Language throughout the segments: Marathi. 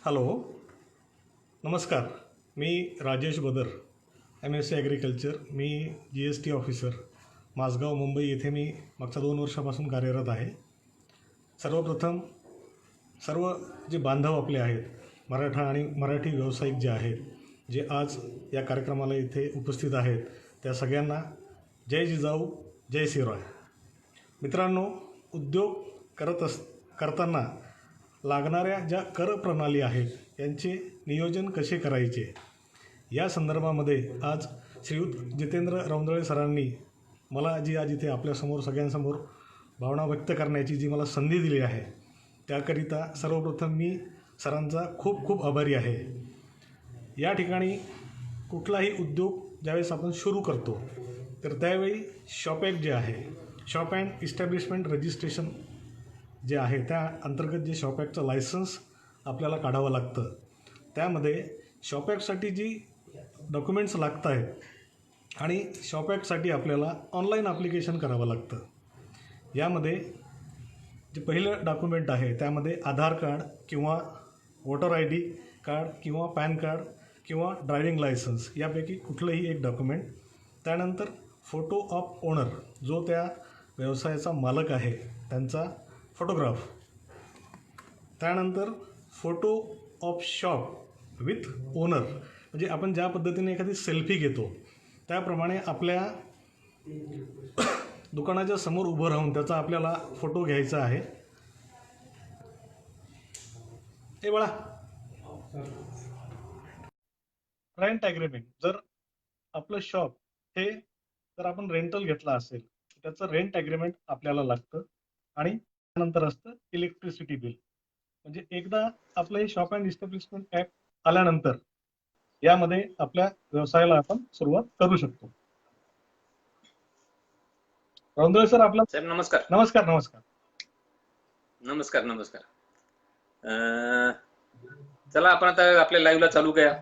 हॅलो, नमस्कार. मी राजेश बदर, MSc ॲग्रिकल्चर. मी GST ऑफिसर, माझगाव, मुंबई येथे मी मागच्या 2 वर्षापासून कार्यरत आहे. सर्वप्रथम सर्व जे बांधव आपले आहेत, मराठा आणि मराठी व्यावसायिक जे आहेत, जे आज या कार्यक्रमाला इथे उपस्थित आहेत, त्या सगळ्यांना जय जिजाऊ, जय शिवराय. मित्रांनो, उद्योग करताना लागणाऱ्या ज्या कर प्रणाली आहेत यांचे नियोजन कसे करायचे या संदर्भामध्ये आज श्रीयुत जितेंद्र रौंदळे सरांनी मला जी आज इथे आपल्यासमोर सगळ्यांसमोर भावना व्यक्त करण्याची जी मला संधी दिली आहे त्याकरिता सर्वप्रथम मी सरांचा खूप खूप आभारी आहे. या ठिकाणी कुठलाही उद्योग ज्यावेळेस आपण सुरू करतो तर त्यावेळी शॉप ॲक्ट जे आहे, शॉप अँड इस्टॅब्लिशमेंट रजिस्ट्रेशन जे आहे त्या अंतर्गत जे शॉप ॲक्टचं लायसन्स आपल्याला काढावं लागतं. त्यामध्ये शॉप ॲक्टसाठी जी डॉक्युमेंट्स लागत आहेत आणि शॉप ॲक्टसाठी आपल्याला ऑनलाईन ॲप्लिकेशन करावं लागतं. यामध्ये जे पहिलं डॉक्युमेंट आहे त्यामध्ये आधार कार्ड किंवा वोटर ID कार्ड किंवा पॅन कार्ड किंवा ड्रायव्हिंग लायसन्स यापैकी कुठलंही एक डॉक्युमेंट. त्यानंतर फोटो ऑफ ओनर, जो त्या व्यवसायाचा मालक आहे त्यांचा फोटोग्राफ. त्यानंतर photo of shop with owner, म्हणजे आपण ज्या पद्धतीने एखादी सेल्फी घेतो त्याप्रमाणे आपल्या दुकानाच्या समोर उभं राहून त्याचा आपल्याला फोटो घ्यायचा आहे. हे बळा, रेंट ॲग्रीमेंट. जर आपलं शॉप हे जर आपण रेंटल घेतला असेल त्याचं रेंट ॲग्रीमेंट आपल्याला लागतं. आणि त्यानंतर असतं इलेक्ट्रिसिटी बिल. म्हणजे एकदा आपलं हे शॉप अँड इस्टॅब्लिशमेंट ॲक्ट आल्यानंतर यामध्ये आपल्या व्यवसायाला आपण सुरुवात करू शकतो. रौंदळे सर, आपला साहेब नमस्कार. नमस्कार. नमस्कार नमस्कार नमस्कार. चला आपण आता आपल्या लाईव्हला चालू करूया.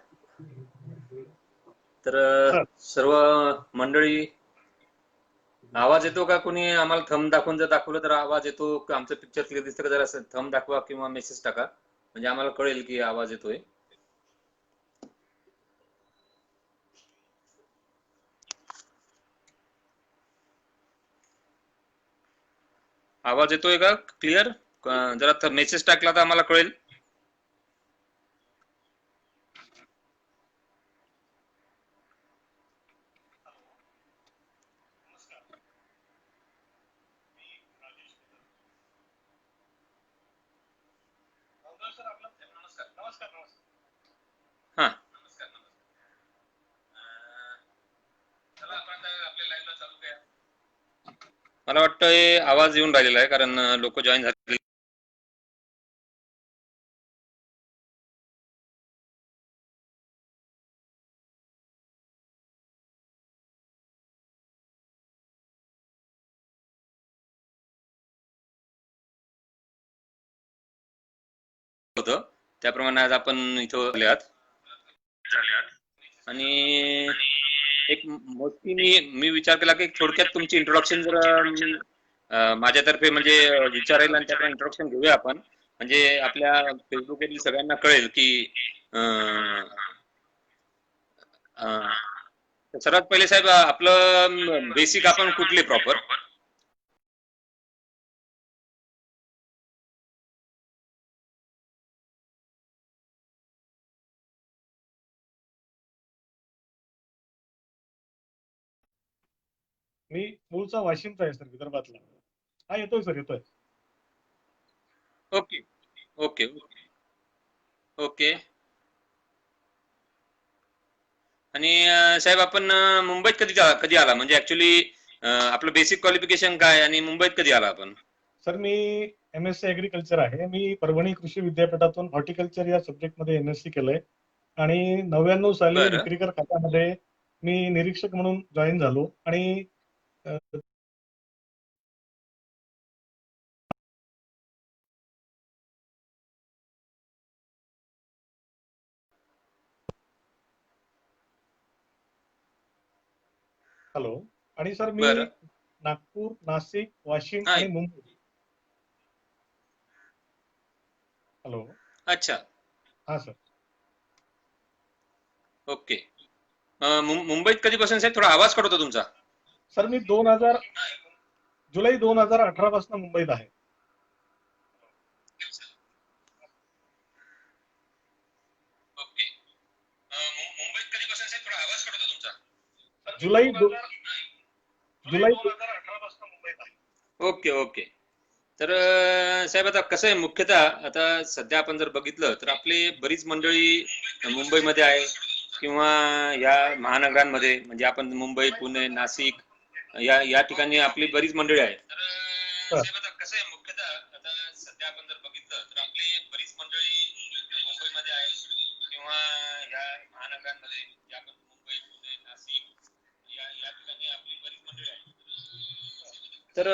तर सर्व मंडळी, आवाज येतो का? कोणी आम्हाला थंब दाखवून जर दाखवलं तर आवाज येतो, आमचं पिक्चर क्लिअर दिसतं का? जरा असं थंब दाखवा किंवा मेसेज टाका, म्हणजे आम्हाला कळेल की आवाज येतोय. आवाज येतोय का क्लिअर? जरा मेसेज टाकला तर आम्हाला कळेल. हा, चला आपण आता आपल्या लाईव्हला चालू करूया. मला वाटतं आवाज येऊन राहिलेला आहे कारण लोक जॉईन झाले. होतं त्याप्रमाणे आज आपण इथं आल्यात. आणि एक मोठी मी विचार केला की थोडक्यात तुमची इंट्रोडक्शन जर माझ्यातर्फे म्हणजे विचारायला आणि त्याप्रमाणे इंट्रोडक्शन घेऊया आपण, म्हणजे आपल्या फेसबुकवरील सगळ्यांना कळेल की सर्वात पहिले साहेब आपलं बेसिक आपण कुठले प्रॉपर? मी मूळचा वाशिमचा आहे सर, विदर्भातला. हा, येतोय सर, येतोय. Okay okay okay. आणि साहेब आपण मुंबईत कधी आला? म्हणजे ऍक्च्युली आपलं बेसिक क्वालिफिकेशन काय आणि मुंबईत कधी आला आपण? सर, मी MSc ॲग्रिकल्चर आहे. मी परभणी कृषी विद्यापीठातून हॉर्टिकल्चर या सब्जेक्टमध्ये MSc केलंय आणि 99 साली विक्रीकर खात्यामध्ये मी निरीक्षक म्हणून जॉईन झालो. आणि हॅलो. आणि सर, मी नागपूर, नाशिक, वाशिम आणि मुंबई हॅलो. अच्छा. हां सर. ओके. मुंबईत कधीपासून साहेब? थोडा आवाज कट होतो तुमचा. सर मी 2000 जुलै 2018 पासून मुंबईत आहे. ओके. मुंबईत कधीपासून साहेब? थोडा आवाज कट होतो तुमचा. जुलै 2018 पासून मुंबईत आहे. Okay okay. तर साहेब आता कसं आहे, मुख्यतः आता सध्या आपण जर बघितलं तर आपली बरीच मंडळी मुंबईमध्ये आहे किंवा या महानगरांमध्ये, म्हणजे आपण मुंबई, पुणे, नाशिक या या ठिकाणी आपली बरीच मंडळी आहे. तर सर साहेब आता कसं आहे, मुख्यतः आता सध्या आपण जर बघितलं तर आपली बरीच मंडळी मुंबईमध्ये आहे किंवा या महानगरांमध्ये, जे आपण मुंबई, पुणे, नाशिक या या ठिकाणी आपली बरीच मंडळी आहे. तर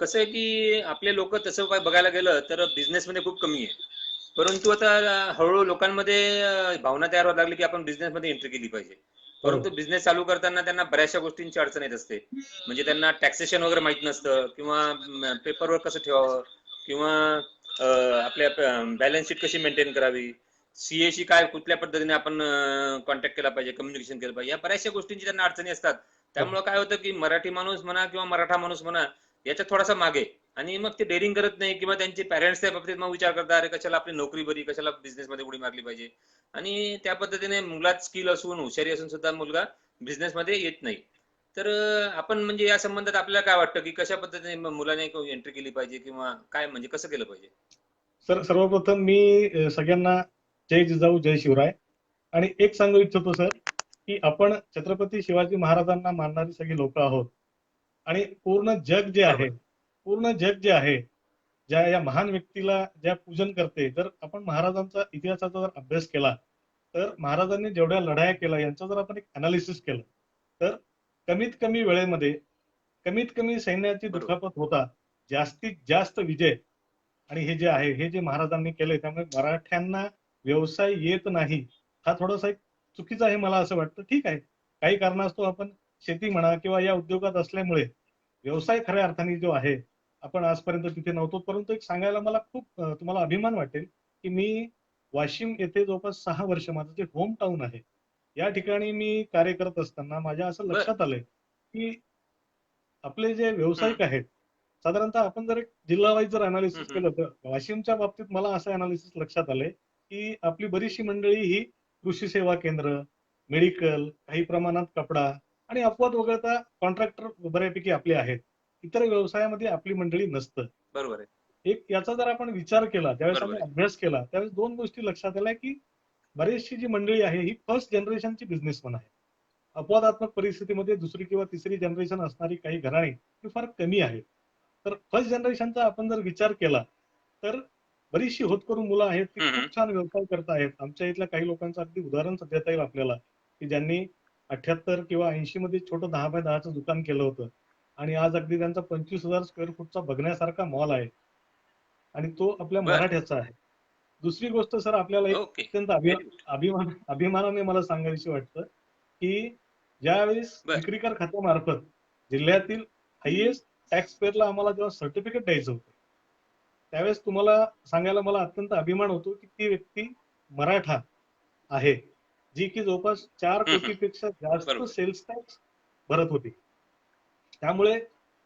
कसं आहे की आपले लोक तसं काय बघायला गेलं तर बिझनेसमध्ये खूप कमी आहे. परंतु आता हळूहळू लोकांमध्ये भावना तयार व्हायला लागली की आपण बिझनेसमध्ये एंट्री केली पाहिजे. परंतु बिझनेस चालू करताना त्यांना बऱ्याचशा गोष्टींची अडचण येत असते. म्हणजे त्यांना टॅक्सेशन वगैरे माहित नसतं, किंवा पेपरवर कसं ठेवावं, किंवा आपल्या बॅलन्स शीट कशी मेंटेन करावी, सीएशी काय कुठल्या पद्धतीने आपण कॉन्टॅक्ट केला पाहिजे, कम्युनिकेशन केलं पाहिजे, या बऱ्याचशा गोष्टींची त्यांना अडचणी असतात. त्यामुळे काय होतं की मराठी माणूस म्हणा किंवा मराठा माणूस म्हणा याच्यात थोडासा मागे, आणि मग ते डेअरिंग करत नाही, किंवा त्यांचे पॅरेंट्स त्या बाबतीत मग विचार करतात, अरे कशाला आपली नोकरी बरी, कशाला बिझनेसमध्ये उडी मारली पाहिजे. आणि त्या पद्धतीने मुलात स्किल असून, हुशारी असून सुद्धा मुलगा बिझनेसमध्ये येत नाही. तर आपण म्हणजे या संबंधात आपल्याला काय वाटतं की कशा पद्धतीने मुलाने एंट्री केली पाहिजे, किंवा काय म्हणजे कसं केलं पाहिजे? सर सर्वप्रथम मी सगळ्यांना जय जिजाऊ जय शिवराय. आणि एक सांगू इच्छितो सर की आपण छत्रपती शिवाजी महाराजांना मानणारी सगळी लोक आहोत. आणि पूर्ण जग जे बरोबर. आहे, पूर्ण जग जे आहे, ज्या या महान व्यक्तीला ज्या पूजन करते, जर आपण महाराजांचा इतिहासाचा जर अभ्यास केला तर महाराजांनी जेवढ्या लढाया केल्या यांचं जर आपण एक अनालिसिस केलं तर कमीत कमी वेळेमध्ये कमीत कमी सैन्याची बरोबर. दुखापत होता जास्तीत जास्त विजय. आणि हे जे आहे, हे जे महाराजांनी केले, त्यामुळे मराठ्यांना व्यवसाय येत नाही हा थोडासा एक चुकीचा आहे मला असं वाटतं. ठीक आहे, काही कारणास्तव आपण शेती म्हणा किंवा या उद्योगात असल्यामुळे व्यवसाय खऱ्या अर्थाने जो आहे आपण आजपर्यंत तिथे नव्हतो. परंतु एक सांगायला मला खूप तुम्हाला अभिमान वाटेल की मी वाशिम येथे जवळपास 6 वर्ष माझं जे होम टाउन आहे या ठिकाणी मी कार्य करत असताना माझ्या असं बर. लक्षात आलंय की आपले जे हम्म. व्यावसायिक आहेत, साधारणतः आपण जर एक जिल्हा वाईज जर हम्म. अनालिसिस केलं तर वाशिमच्या बाबतीत मला असं अनालिसिस लक्षात आलंय की आपली बरीचशी मंडळी ही कृषी सेवा केंद्र, मेडिकल, काही प्रमाणात कपडा आणि अपवाद वगळता कॉन्ट्रॅक्टर बऱ्यापैकी आपले आहेत. इतर व्यवसायामध्ये आपली मंडळी नसतं. बरोबर आहे. एक याचा जर आपण विचार केला, ज्यावेळेस बरोबर आम्ही आहे. अभ्यास केला त्यावेळेस दोन गोष्टी लक्षात आल्या की बरीचशी जी मंडळी आहे ही फर्स्ट जनरेशनची बिझनेसमन आहे. अपवादात्मक परिस्थितीमध्ये दुसरी किंवा तिसरी जनरेशन असणारी काही घराणी ही फार कमी आहेत. तर फर्स्ट जनरेशनचा आपण जर विचार केला तर बरीचशी होतकरू मुलं आहेत ती हम्म. खूप छान व्यवसाय करत आहेत. आमच्या इथल्या काही लोकांचं अगदी उदाहरण देता येईल आपल्याला की ज्यांनी 78 किंवा 80 मध्ये छोटं 10 बाय 10चं दुकान केलं होतं आणि आज अगदी त्यांचा 25,000 स्क्वेअर फूटचा बघण्यासारखा मॉल आहे आणि तो आपल्या बर. मराठ्याचा आहे. दुसरी गोष्ट सर आपल्याला एक ओके. अत्यंत व्हेरी गुड. अभिमानाने मला सांगायची वाटतं की ज्यावेळेस बर. विक्रीकर खात्यामार्फत जिल्ह्यातील हायएस्ट टॅक्स पेअरला आम्हाला जेव्हा सर्टिफिकेट द्यायचं होतं त्यावेळेस तुम्हाला सांगायला मला अत्यंत अभिमान होतो की ती व्यक्ती मराठा आहे जी की जवळपास 4 हम्म. कोटीपेक्षा जास्त बरोबर आहे. सेल्स टॅक्स भरत होती. त्यामुळे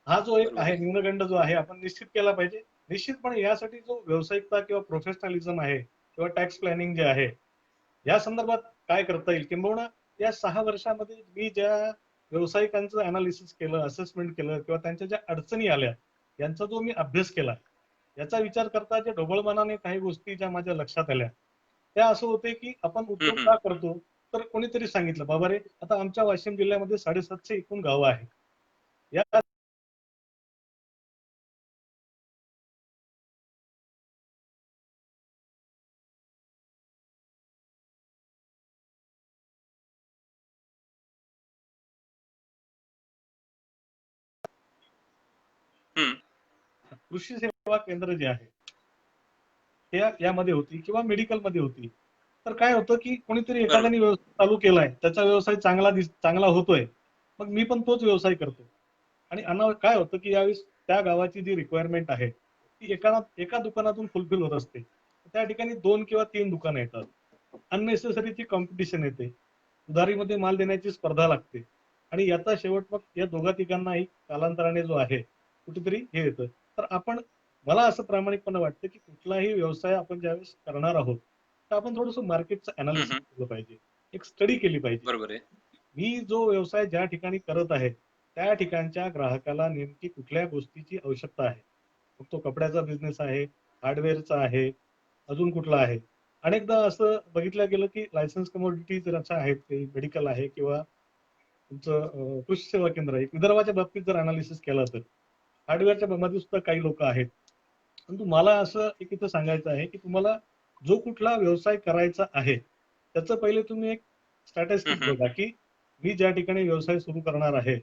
हा जो एक बरोबर आहे आहे. न्यूनगंड जो आहे आपण निश्चित केला पाहिजे. निश्चितपणे यासाठी जो व्यावसायिकता किंवा प्रोफेशनलिझम आहे किंवा टॅक्स प्लॅनिंग जे आहे या संदर्भात काय करता येईल, किंबहुना या 6 वर्षामध्ये मी ज्या व्यावसायिकांचं अनालिसिस केलं, असेसमेंट केलं किंवा त्यांच्या ज्या अडचणी आल्या यांचा जो मी अभ्यास केला याचा विचार करता ज्या ढोबळमानाने काही गोष्टी ज्या माझ्या लक्षात आल्या त्या असं होते की आपण उद्योग हम्म. का करतो. तर कोणीतरी सांगितलं बाबा रे आता आमच्या वाशिम जिल्ह्यामध्ये 750 एकूण गावं आहेत. या हम्म. कृषी सेवा केंद्र जे आहे त्या यामध्ये होती किंवा मेडिकलमध्ये होती. तर काय होतं की कोणीतरी बरोबर. एखाद्याने व्यवसाय चालू केलाय, त्याचा व्यवसाय चांगला होतोय, मग मी पण तोच व्यवसाय करतो. आणि काय होतं की यावेळेस त्या गावाची जी रिक्वायरमेंट आहे ती एका एका दुकानातून फुलफिल होत असते. त्या ठिकाणी 2 किंवा 3 दुकानं येतात. अननेसेसरीची कॉम्पिटिशन येते. उधारीमध्ये माल देण्याची स्पर्धा लागते आणि याचा शेवट मग या दोघा तिघांनाही कालांतराने जो आहे कुठेतरी हे येतं. तर मला असं प्रामाणिकपणे वाटतं की कुठलाही व्यवसाय आपण ज्यावेळेस करणार आहोत तर आपण थोडंसं मार्केटचं अनालिसिस केलं पाहिजे, एक स्टडी केली पाहिजे. बरोबर आहे. मी जो व्यवसाय ज्या ठिकाणी करत आहे त्या ठिकाणच्या ग्राहकाला नेमकी कुठल्या गोष्टीची आवश्यकता आहे. मग तो कपड्याचा बिझनेस आहे, हार्डवेअरचा आहे, अजून कुठला आहे. अनेकदा असं बघितलं गेलं की लायसन्स कमोडिटी जर अशा आहेत, ते मेडिकल आहे किंवा तुमचं कृषी सेवा केंद्र आहे. विदर्भाच्या बाबतीत जर अनालिसिस केला तर हार्डवेअरच्या बाबतीत सुद्धा काही लोक आहेत. परंतु मला असं एक इथं सांगायचं आहे की तुम्हाला जो कुठला व्यवसाय करायचा आहे त्याचं पहिले तुम्ही एक स्टॅटिस्टिक बघा की मी ज्या ठिकाणी व्यवसाय सुरू करणार आहे,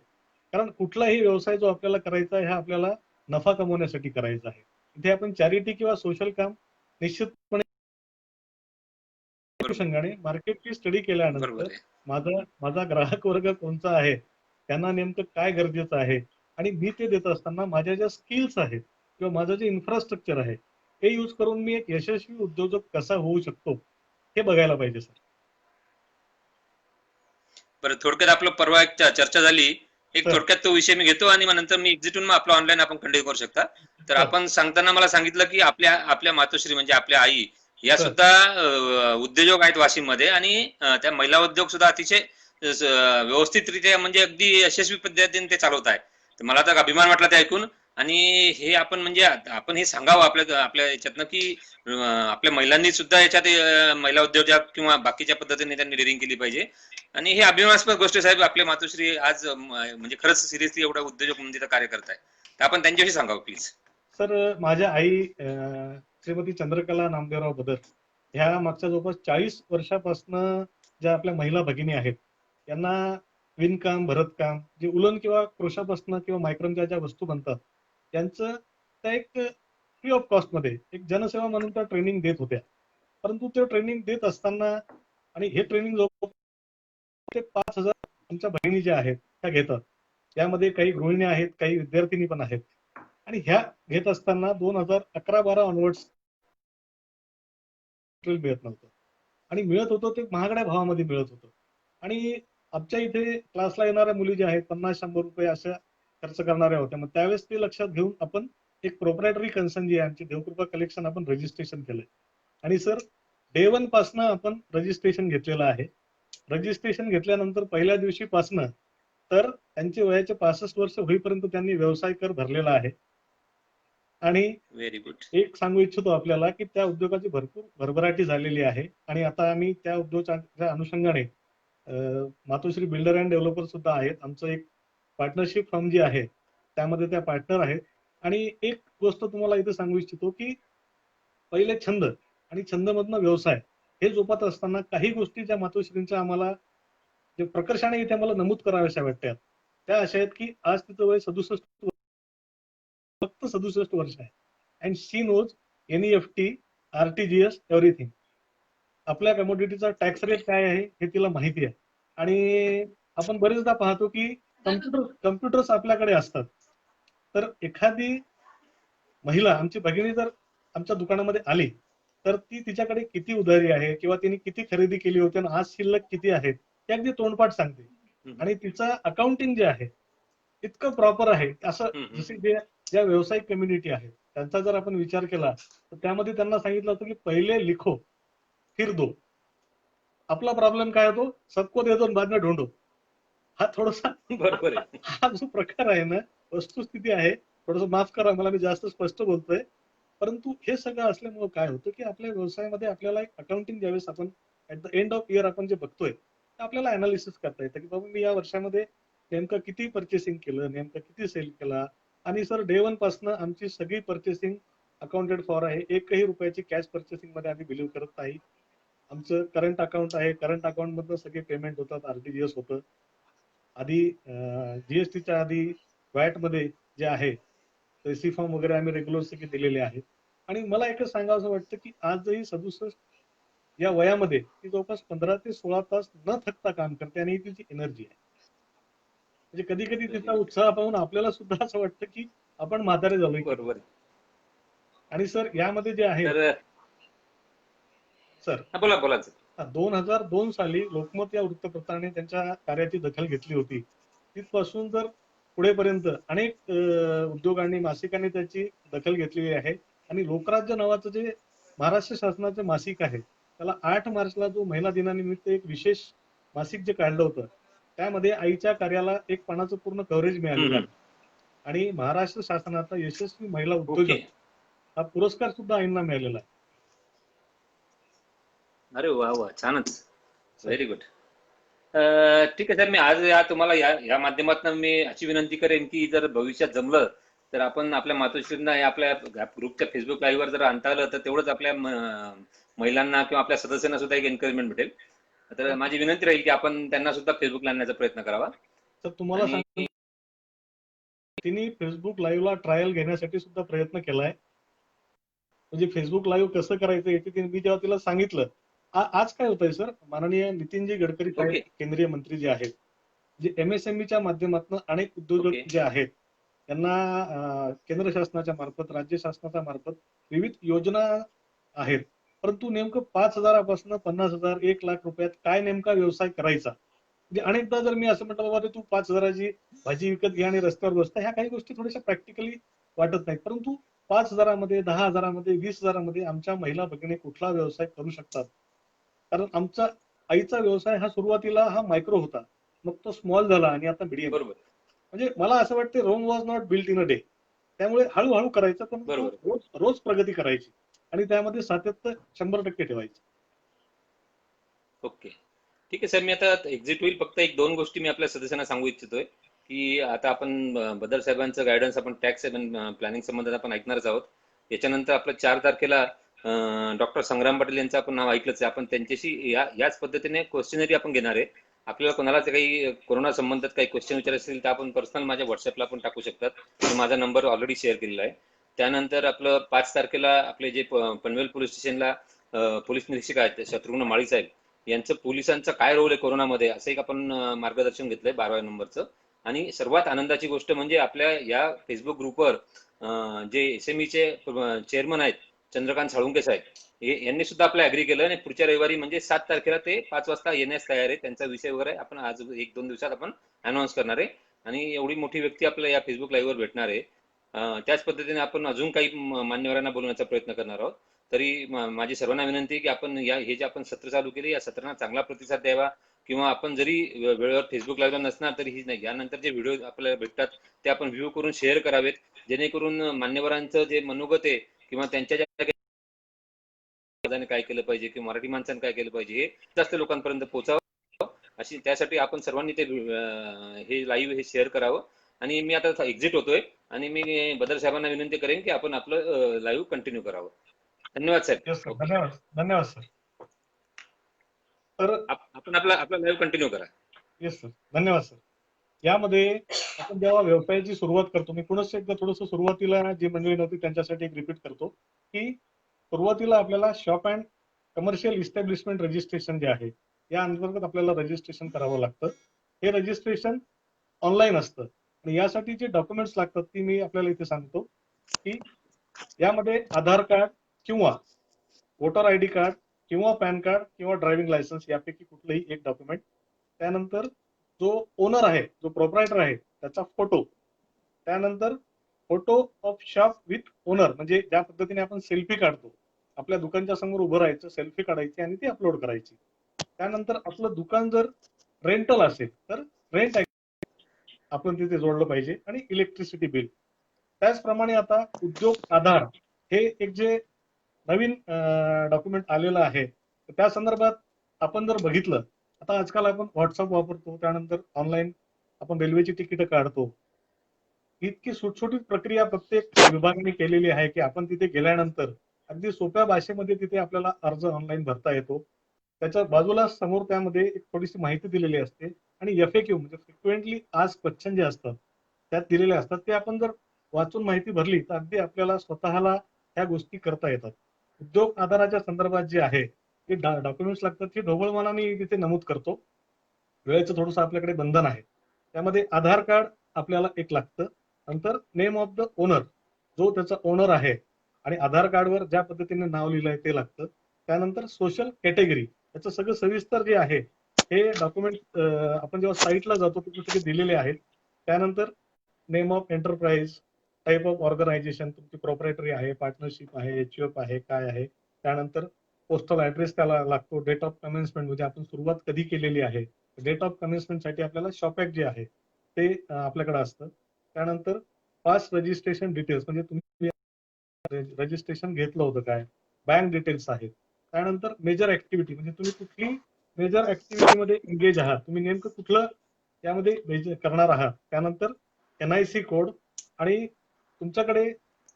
कारण कुठलाही व्यवसाय जो आपल्याला करायचा आहे हा आपल्याला नफा कमवण्यासाठी करायचा आहे. इथे आपण चॅरिटी किंवा सोशल काम निश्चितपणे अनुषंगाने मार्केटची स्टडी केल्यानंतर बरोबर आहे. माझा ग्राहक वर्ग कोणता आहे, त्यांना नेमकं काय गरजेचं आहे आणि मी ते देत असताना माझ्या ज्या स्किल्स आहेत किंवा माझं जे इन्फ्रास्ट्रक्चर आहे हे यूज करून मी एक यशस्वी उद्योजक कसा होऊ शकतो हे बघायला पाहिजे सर. बरं, थोडक्यात आपलं परवा एक चर्चा झाली. एक सर. थोडक्यात तो विषय मी घेतो आणि मग नंतर मी एक्झिट होऊन मग आपलं ऑनलाईन आपण कंटिन्यू करू शकता. तर सर. आपण सांगताना मला सांगितलं की आपल्या मातोश्री म्हणजे आपल्या आई या सर. सुद्धा उद्योजक आहेत वाशिम मध्ये आणि त्या महिला उद्योग सुद्धा अतिशय व्यवस्थितरित्या म्हणजे अगदी यशस्वी पद्धतीने ते चालवत आहे. तर मला तर अभिमान वाटला ते ऐकून. आणि हे आपण म्हणजे आपण हे सांगावं आपल्या याच्यातनं की आपल्या महिलांनी सुद्धा याच्यात महिला उद्योजक किंवा बाकीच्या पद्धतीने त्यांनी डेअरिंग केली पाहिजे. आणि हे अभिमानास्पद गोष्ट साहेब, आपले मातोश्री आज म्हणजे खरंच सिरियसली एवढा उद्योजक म्हणजे कार्य करताय. तर आपण त्यांच्याशी सांगावं प्लीज. सर, माझ्या आई श्रीमती चंद्रकला नामदेवराव बदर ह्या मागच्या जवळपास 40 वर्षापासून ज्या आपल्या महिला भगिनी आहेत यांना विणकाम, भरतकाम, जे उलन किंवा क्रोशापासून किंवा मायक्रमच्या ज्या वस्तू बनतात त्यांचं त्या एक फ्री ऑफ कॉस्ट मध्ये एक जनसेवा म्हणून त्या ट्रेनिंग देत होत्या. परंतु ते ट्रेनिंग देत असताना आणि हे ट्रेनिंग जवळपास ते 5,000 आमच्या बहिणी ज्या आहेत त्या घेतात. त्यामध्ये काही गृहिणी आहेत, काही विद्यार्थिनी पण आहेत. आणि ह्या घेत असताना 2011-12 ऑनवर्ड्स मिळत नव्हतं आणि मिळत होतं ते महागड्या भावामध्ये मिळत होतं. आणि आमच्या इथे क्लासला येणाऱ्या मुली ज्या आहेत 50-100 रुपये अशा खर्च करणाऱ्या होत्या. मग त्यावेळेस ते लक्षात घेऊन आपण एक प्रोप्रायटरी कन्सर्न जी आहे आमची देवकृपा कलेक्शन आपण रजिस्ट्रेशन केलंय. आणि सर, डे 1 पासनं आपण रजिस्ट्रेशन घेतलेलं आहे. रजिस्ट्रेशन घेतल्यानंतर पहिल्या दिवशीपासनं तर त्यांचे वयाचे 65 वर्ष होईपर्यंत त्यांनी व्यवसाय कर भरलेला आहे. आणि व्हेरी गुड. एक सांगू इच्छितो आपल्याला की त्या उद्योगाची भरपूर भरभराटी झालेली आहे आणि आता आम्ही त्या उद्योगाच्या अनुषंगाने मातोश्री बिल्डर अँड डेव्हलपर सुद्धा आहेत. आमचं एक पार्टनरशिप फर्म जी आहे त्यामध्ये त्या पार्टनर आहेत. आणि एक गोष्ट तुम्हाला इथे सांगू इच्छितो की पहिले छंद आणि छंदमधनं व्यवसाय हे जोपात असताना काही गोष्टी ज्या मातोश्रींच्या आम्हाला जे प्रकर्षाने इथे मला नमूद कराव्याशा वाटतात त्या अशा आहेत की आज तिचं वय 67, फक्त 67 वर्ष आहे. And she knows NEFT, RTGS, everything. आपल्या कमोडिटीचा टॅक्स रेट काय आहे हे तिला माहिती आहे. आणि आपण बरेचदा पाहतो की कम्प्युटर्स आपल्याकडे असतात. तर एखादी महिला आमची भगिनी जर आमच्या दुकानामध्ये आली तर ती तिच्याकडे किती उधारी आहे किंवा तिने किती खरेदी केली होती आणि आज शिल्लक किती आहेत ते अगदी तोंडपाठ सांगते. आणि तिचं अकाउंटिंग जे आहे इतकं प्रॉपर आहे. असं जसे ज्या व्यावसायिक कम्युनिटी आहेत त्यांचा जर आपण विचार केला तर त्यामध्ये त्यांना सांगितलं होतं की पहिले लिखो फिर दो. आपला प्रॉब्लेम काय होतो, सबको दे दो बाद में ढूंढो. हा थोडासा बरोबर आहे. हा जो प्रकार आहे ना, वस्तुस्थिती आहे. थोडस माफ करा मला, मी जास्त स्पष्ट बोलतोय. परंतु हे सगळं असल्यामुळे काय होतं की आपल्या व्यवसायामध्ये आपल्याला एक अकाउंटिंग ज्यावेळेस आपण at the end of year आपण जे बघतोय तर आपल्याला अनालिसिस करता येतं की बाबा मी या वर्षामध्ये नेमकं किती परचेसिंग केलं, नेमकं किती सेल केला. आणि सर, डे 1 पासनं आमची सगळी परचेसिंग अकाउंटेड फॉर आहे. एकही रुपयाची कॅश परचेसिंग मध्ये आम्ही बिलीव्ह करत नाही. आमचं करंट अकाउंट आहे, करंट अकाउंट मधनं सगळे पेमेंट होतात, RTGS होतं. आधी जीएसटीच्या आधी वॅट मध्ये जे आहे सी फॉर्म वगैरे आम्ही रेग्युलर सगळे दिलेले आहेत. आणि मला एकच सांगावं वाटतं की आजही 67 या वयामध्ये ती जवळपास 15 ते 16 तास न थकता काम करते आणि ही तिची एनर्जी आहे. म्हणजे कधी कधी तिचा उत्साह पाहून आपल्याला सुद्धा असं वाटतं की आपण म्हातारे झालोय. बरोबर. आणि सर, यामध्ये जे आहे तर सर, हा बोला बोला सर. 2002 साली लोकमत या वृत्तपत्राने त्यांच्या कार्याची दखल घेतली होती. तिथपासून तर पुढेपर्यंत अनेक उद्योगांनी, मासिकांनी त्याची दखल घेतलेली आहे. आणि लोकराज्य नावाचं जे महाराष्ट्र शासनाचे मासिक आहे, त्याला 8 मार्चला जो महिला दिनानिमित्त एक विशेष मासिक जे काढलं होतं, त्यामध्ये आईच्या कार्याला एक पानाचं पूर्ण कव्हरेज मिळालेलं आहे. आणि महाराष्ट्र शासनाचा यशस्वी महिला ओके. उद्योजक हा पुरस्कार सुद्धा आईंना मिळालेला आहे. अरे वा वा, छानच, व्हेरी गुड. ठीक आहे सर, मी आज तुम्हाला या माध्यमातून मी अशी विनंती करेन की जर भविष्यात जमलं तर आपण आपल्या मातोश्रींना आपल्या ग्रुपच्या फेसबुक लाईव्हवर जर आणता आलं तर तेवढंच आपल्या महिलांना किंवा आपल्या सदस्यांना सुद्धा एक एन्करेजमेंट भेटेल. तर माझी विनंती राहील की आपण त्यांना सुद्धा फेसबुकला आणण्याचा प्रयत्न करावा. तर तुम्हाला सांगतो, तिने फेसबुक लाईव्हला ट्रायल घेण्यासाठी सुद्धा प्रयत्न केलाय. म्हणजे फेसबुक लाईव्ह कसं करायचं याची मी जेव्हा तिला सांगितलं, आज काय होतंय सर, माननीय नितीनजी गडकरी साहेब केंद्रीय मंत्री जे आहेत, जे MSMEच्या माध्यमातून अनेक उद्योजक जे आहेत त्यांना केंद्र शासनाच्या मार्फत, राज्य शासनाच्या मार्फत विविध योजना आहेत. परंतु नेमकं 5,000 50,000 1,00,000 रुपयात काय नेमका व्यवसाय करायचा. म्हणजे अनेकदा जर मी असं म्हटलं बाबा तू 5,000ची भाजी विकत घ्या आणि रस्त्यावर बसता, ह्या काही गोष्टी थोड्याशा प्रॅक्टिकली वाटत नाहीत. परंतु 5,000मध्ये, 10,000मध्ये, 20,000मध्ये आमच्या महिला भगिनी कुठला व्यवसाय करू शकतात. कारण आमचा आईचा व्यवसाय हा सुरुवातीला हा मायक्रो होता, मग तो स्मॉल झाला आणि आता मीडियम. बरोबर. म्हणजे मला असं वाटतं Rome was not built in a day. त्यामुळे हळूहळू करायचं, पण रोज प्रगती करायची आणि त्यामध्ये सातत्य 100% ठेवायचं. ओके, ठीक आहे सर. मी आता एक्झिट होईल, फक्त 1-2 गोष्टी मी आपल्या सदस्यांना सांगू इच्छितोय की आता आपण बदर साहेबांचं गायडन्स आपण टॅक्स प्लॅनिंग संबंधात आपण ऐकणारच आहोत. याच्यानंतर आपलं 4 तारखेला डॉक्टर संग्राम पाटील यांचं आपण नाव ऐकलंच आहे. आपण त्यांच्याशी याच पद्धतीने क्वेश्चनरी आपण घेणार आहे. आपल्याला कोणाला काही कोरोना संबंधात काही क्वेश्चन विचारायचे असेल तर आपण पर्सनल माझ्या व्हॉट्सअपला आपण टाकू शकतात. मी माझा नंबर ऑलरेडी शेअर केलेला आहे. त्यानंतर आपलं 5 तारखेला आपले जे पनवेल पोलीस स्टेशनला पोलीस निरीक्षक आहेत शत्रुघ्न माळी साहेब यांचं पोलिसांचा काय रोल आहे कोरोनामध्ये असं एक आपण मार्गदर्शन घेतलंय 12व्या नंबरचं. आणि सर्वात आनंदाची गोष्ट म्हणजे आपल्या या फेसबुक ग्रुपवर जे SMEचे चेअरमन आहेत चंद्रकांत साळुंके साहेब यांनी सुद्धा आपलं ऍग्री केलं आणि पुढच्या रविवारी म्हणजे 7 तारखेला ते 5 वाजता येण्यास तयार आहे. त्यांचा विषय वगैरे आपण आज 1-2 दिवसात आपण अनाऊन्स करणार आहे आणि एवढी मोठी व्यक्ती आपल्या या फेसबुक लाईव्हवर भेटणार आहे. त्याच पद्धतीने आपण अजून काही मान्यवरांना बोलवण्याचा प्रयत्न करणार आहोत. तरी माझी सर्वांना विनंती आहे की आपण हे जे आपण सत्र चालू केले या सत्रांना चांगला प्रतिसाद द्यावा. किंवा आपण जरी वेळेवर फेसबुक लाईव्हला नसणार तरी ही नाही, यानंतर जे व्हिडिओ आपल्याला भेटतात ते आपण व्ह्यू करून शेअर करावेत, जेणेकरून मान्यवरांचं जे मनोगत आहे किंवा त्यांच्या ज्या काय केलं पाहिजे किंवा मराठी माणसांनी काय केलं पाहिजे हे जास्त लोकांपर्यंत पोहोचावं. अशी त्यासाठी आपण सर्वांनी ते हे लाईव्ह हे शेअर करावं. आणि मी आता एक्झिट होतोय आणि मी बदर साहेबांना विनंती करेन की आपण आपलं लाईव्ह कंटिन्यू करावं. धन्यवाद साहेब. धन्यवाद, धन्यवाद सर. तर आपण आपला लाईव्ह कंटिन्यू करा. येस सर, धन्यवाद सर. यामध्ये आपण जेव्हा व्यवसायाची सुरुवात करतो, मी पुन्हा एकदा थोडंसं सुरुवातीला जी मंडळी नव्हती त्यांच्यासाठी एक रिपीट करतो की सुरुवातीला आपल्याला shop and commercial establishment registration जे आहे या अंतर्गत आपल्याला रजिस्ट्रेशन करावं लागतं. हे रजिस्ट्रेशन ऑनलाईन असतं आणि यासाठी जे डॉक्युमेंट्स लागतात ती मी आपल्याला इथे सांगतो की यामध्ये आधार कार्ड किंवा वोटर ID कार्ड किंवा पॅन कार्ड किंवा ड्रायव्हिंग लायसन्स यापैकी कुठलंही एक डॉक्युमेंट. त्यानंतर जो ओनर आहे, जो प्रोप्रायटर आहे त्याचा फोटो. त्यानंतर photo of shop with owner, म्हणजे ज्या पद्धतीने आपण सेल्फी काढतो, आपल्या दुकानच्या समोर उभं राहायचं, सेल्फी काढायची आणि ती अपलोड करायची. त्यानंतर आपलं दुकान जर रेंटल असेल तर रेंट आपण तिथे जोडलं पाहिजे आणि इलेक्ट्रिसिटी बिल. त्याचप्रमाणे आता उद्योग आधार हे एक जे नवीन डॉक्युमेंट आलेलं आहे त्या संदर्भात आपण जर बघितलं, आता आजकाल आपण व्हॉट्सअप वापरतो, त्यानंतर ऑनलाईन आपण रेल्वेची तिकीट काढतो. इतकी सुटसुटीत प्रक्रिया प्रत्येक विभागाने केलेली आहे की आपण तिथे गेल्यानंतर अगदी सोप्या भाषेमध्ये तिथे आपल्याला अर्ज ऑनलाईन भरता येतो. त्याच्या बाजूला समोर त्यामध्ये एक थोडीशी माहिती दिलेली असते आणि FAQ म्हणजे फ्रिक्वेंटली आस्क्ड क्वेश्चन जे असतात त्यात दिलेले असतात. ते आपण जर वाचून माहिती भरली तर अगदी आपल्याला स्वतःला ह्या गोष्टी करता येतात. उद्योग आधाराच्या संदर्भात जे आहे ते डॉक्युमेंट्स लागतात ते ढोबळमानाने मी तिथे नमूद करतो. वेळेचं थोडंसं आपल्याकडे बंधन आहे. त्यामध्ये आधार कार्ड आपल्याला एक लागतं. नंतर नेम ऑफ द ओनर, जो त्याचा ओनर आहे आणि आधार कार्डवर ज्या पद्धतीने नाव लिहिलंय ते लागतं. त्यानंतर सोशल कॅटेगरी, याचं सगळं सविस्तर जे आहे हे डॉक्युमेंट आपण जेव्हा साईटला जातो तिथे सगळे दिलेले आहेत. त्यानंतर name of enterprise, type of organisation, तुमची प्रोप्रायटरी आहे, पार्टनरशिप आहे, एचयूएफ आहे, काय आहे. त्यानंतर पोस्टल ऍड्रेस त्याला लागतो, डेट ऑफ कमेन्समेंट म्हणजे आपण सुरुवात कधी केलेली आहे. डेट ऑफ कमेन्समेंटसाठी आपल्याला शॉप ऍक्ट जे आहे ते आपल्याकडे असतं. त्यानंतर पास रजिस्ट्रेशन डिटेल्स म्हणजे तुम्ही रजिस्ट्रेशन घेतलं होतं काय, बँक डिटेल्स आहेत. त्यानंतर मेजर ऍक्टिव्हिटी म्हणजे तुम्ही कुठली मेजर ऍक्टिव्हिटीमध्ये एंगेज आहात, तुम्ही नेमकं कुठलं यामध्ये करणार आहात. त्यानंतर एनआयसी कोड, आणि तुमच्याकडे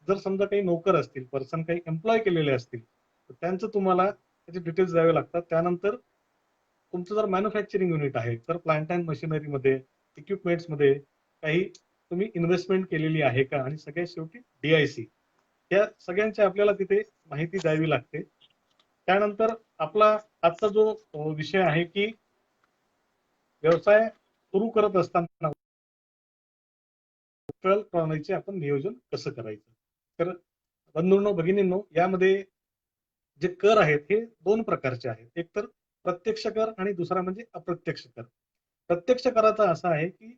जर समजा काही नोकर असतील, पर्सन काही एम्प्लॉय केलेले असतील तर त्यांचं तुम्हाला त्याचे डिटेल्स द्यावे लागतात. त्यानंतर तुमचं जर मॅन्युफॅक्चरिंग युनिट आहे तर प्लांट अँड मशिनरीमध्ये, इक्विपमेंट्समध्ये काही तुम्ही इन्व्हेस्टमेंट केलेली आहे का, आणि सगळ्यात शेवटी डीआयसी. या सगळ्यांची आपल्याला तिथे माहिती द्यावी लागते. त्यानंतर आपला आजचा जो विषय आहे की व्यवसाय सुरू करत असताना प्रणालीचे आपण नियोजन कसं करायचं. तर बंधूंनो, भगिनींनो, यामध्ये जे कर आहेत हे दोन प्रकारचे आहेत. एक तर प्रत्यक्ष कर आणि दुसरा म्हणजे अप्रत्यक्ष कर. प्रत्यक्ष कराचा असा आहे की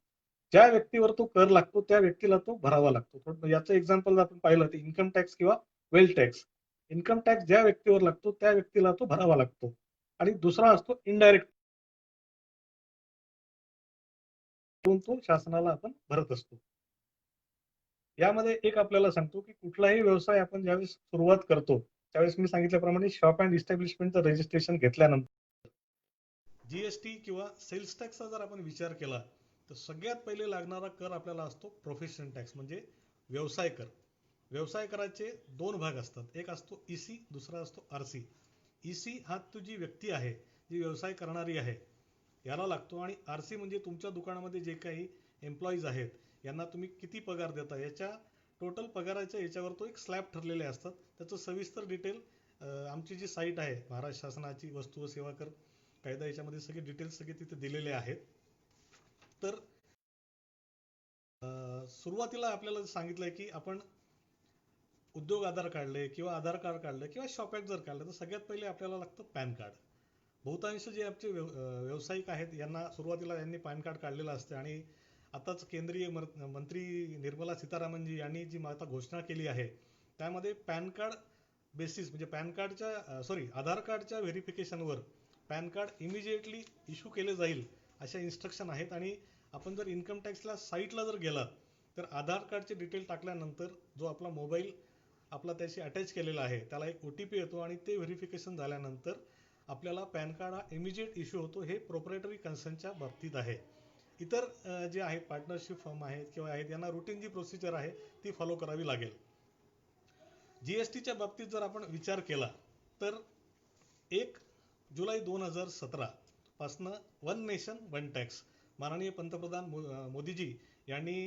ज्या व्यक्तीवर तो कर लागतो त्या व्यक्तीला तो भरावा लागतो. याचं एक्झाम्पल आपण पाहिलं तर इन्कम टॅक्स किंवा वेल्थ टॅक्स. इन्कम टॅक्स ज्या व्यक्तीवर लागतो त्या व्यक्तीला तो भरावा लागतो. आणि दुसरा असतो इनडायरेक्ट, तो शासनाला आपण भरत असतो. यामध्ये एक आपल्याला सांगतो की कुठलाही व्यवसाय आपण ज्यावेळेस सुरुवात करतो त्यावेळेस मी सांगितल्याप्रमाणे शॉप अँड इस्टॅब्लिशमेंटचं रजिस्ट्रेशन घेतल्यानंतर जीएसटी किंवा सेल्स टॅक्सचा जर आपण विचार केला तर सगळ्यात पहिले लागणारा कर आपल्याला असतो प्रोफेशन टॅक्स म्हणजे व्यवसाय कर. व्यवसाय कराचे दोन भाग असतात, एक असतो ईसी, दुसरा असतो आरसी. ईसी हा तुझी व्यक्ती आहे जी व्यवसाय करणारी आहे याला लागतो, आणि आरसी म्हणजे तुमच्या दुकानामध्ये जे काही एम्प्लॉईज आहेत यांना तुम्ही किती पगार देता याच्या टोटल पगाराच्या याच्यावर तो एक स्लॅब ठरलेले असतात. त्याचं सविस्तर डिटेल आमची जी साईट आहे महाराष्ट्र शासनाची वस्तू व सेवा कर कायदा, याच्यामध्ये सगळे डिटेल्स सगळे तिथे दिलेले आहेत. तर सुरुवातीला आपल्याला सांगितलंय की आपण उद्योग आधार काढले किंवा आधार कार्ड काढलं किंवा शॉप ऍक्ट जर काढलं तर सगळ्यात पहिले आपल्याला लागतं पॅन कार्ड. बहुतांश जे आमचे व्यावसायिक आहेत यांना सुरुवातीला यांनी पॅन कार्ड काढलेलं असतं, आणि आताच केंद्रीय मंत्री निर्मला सीतारामनजी यांनी जी आता घोषणा केली आहे त्यामध्ये पॅन कार्ड बेसिस म्हणजे पॅन कार्डच्या आधार कार्डच्या व्हेरिफिकेशनवर पॅन कार्ड इमिजिएटली इश्यू केले जाईल अशा इन्स्ट्रक्शन आहेत. आणि आपण जर इन्कम टॅक्सला साईटला जर गेला तर आधार कार्डचे डिटेल टाकल्यानंतर जो आपला मोबाईल आपला त्याशी अटॅच केलेला आहे त्याला एक OTP येतो, आणि ते व्हेरिफिकेशन झाल्यानंतर आपल्याला पॅन कार्ड हा इमिजिएट इश्यू होतो. हे प्रोप्रायटरी कन्सर्नच्या बाबतीत आहे. इतर जे आहेत पार्टनरशिप फर्म आहेत किंवा आहेत यांना रुटीन जी प्रोसिजर आहे ती फॉलो करावी लागेल. जीएसटीच्या बाबतीत जर आपण विचार केला तर 1 जुलै 2017 पासनं वन नेशन वन टॅक्स माननीय पंतप्रधान मोदीजी यांनी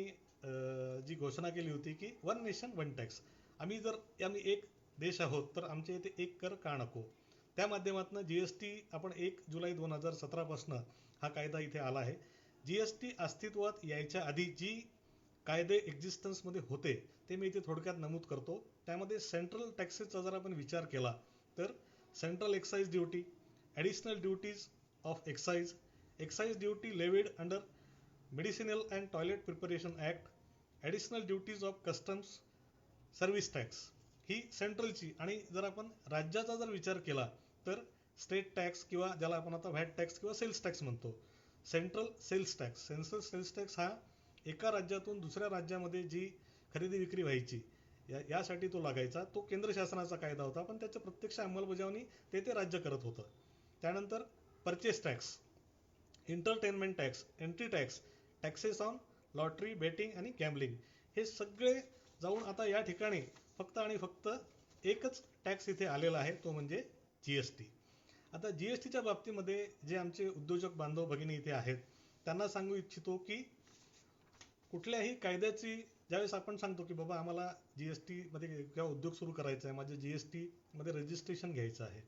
जी घोषणा केली होती की वन नेशन वन टॅक्स, आम्ही एक देश आहोत तर आमच्या इथे एक कर का नको. त्या माध्यमातून जीएसटी आपण 1 जुलै 2017 पासनं हा कायदा इथे आला आहे. जीएसटी अस्तित्वात यायच्या आधी जी कायदे एक्झिस्टन्स मध्ये होते ते मी इथे थोडक्यात नमूद करतो. त्यामध्ये सेंट्रल टॅक्सेसचा जर आपण विचार केला तर central excise duty, additional duties of excise, excise duty levied under medicinal and toilet preparation act, additional duties of customs, service tax ही सेंट्रलची. आणि जर आपण राज्याचा जर विचार केला तर स्टेट टॅक्स किंवा ज्याला आपण आता व्हॅट टॅक्स किंवा सेल्स टॅक्स म्हणतो. सेंट्रल सेल्स टॅक्स हा एका राज्यातून दुसऱ्या राज्यामध्ये जी खरेदी विक्री व्हायची यासाठी तो लागायचा. तो केंद्र शासनाचा कायदा होता पण त्याची प्रत्यक्ष अंमलबजावणी ते राज्य करत होतं. त्यानंतर purchase tax, entertainment tax, entry tax, taxes on lottery, betting आणि गॅम्बलिंग, हे सगळे जाऊन आता या ठिकाणी फक्त आणि फक्त एकच टॅक्स इथे आलेला आहे, तो म्हणजे जीएसटी. आता जीएसटीच्या बाबतीमध्ये जे आमचे उद्योजक बांधव भगिनी इथे आहेत त्यांना सांगू इच्छितो की कुठल्याही कायद्याची ज्यावेळेस आपण सांगतो की बाबा आम्हाला जीएसटी मध्ये किंवा उद्योग सुरू करायचा आहे, माझे जीएसटी मध्ये रजिस्ट्रेशन घ्यायचं आहे,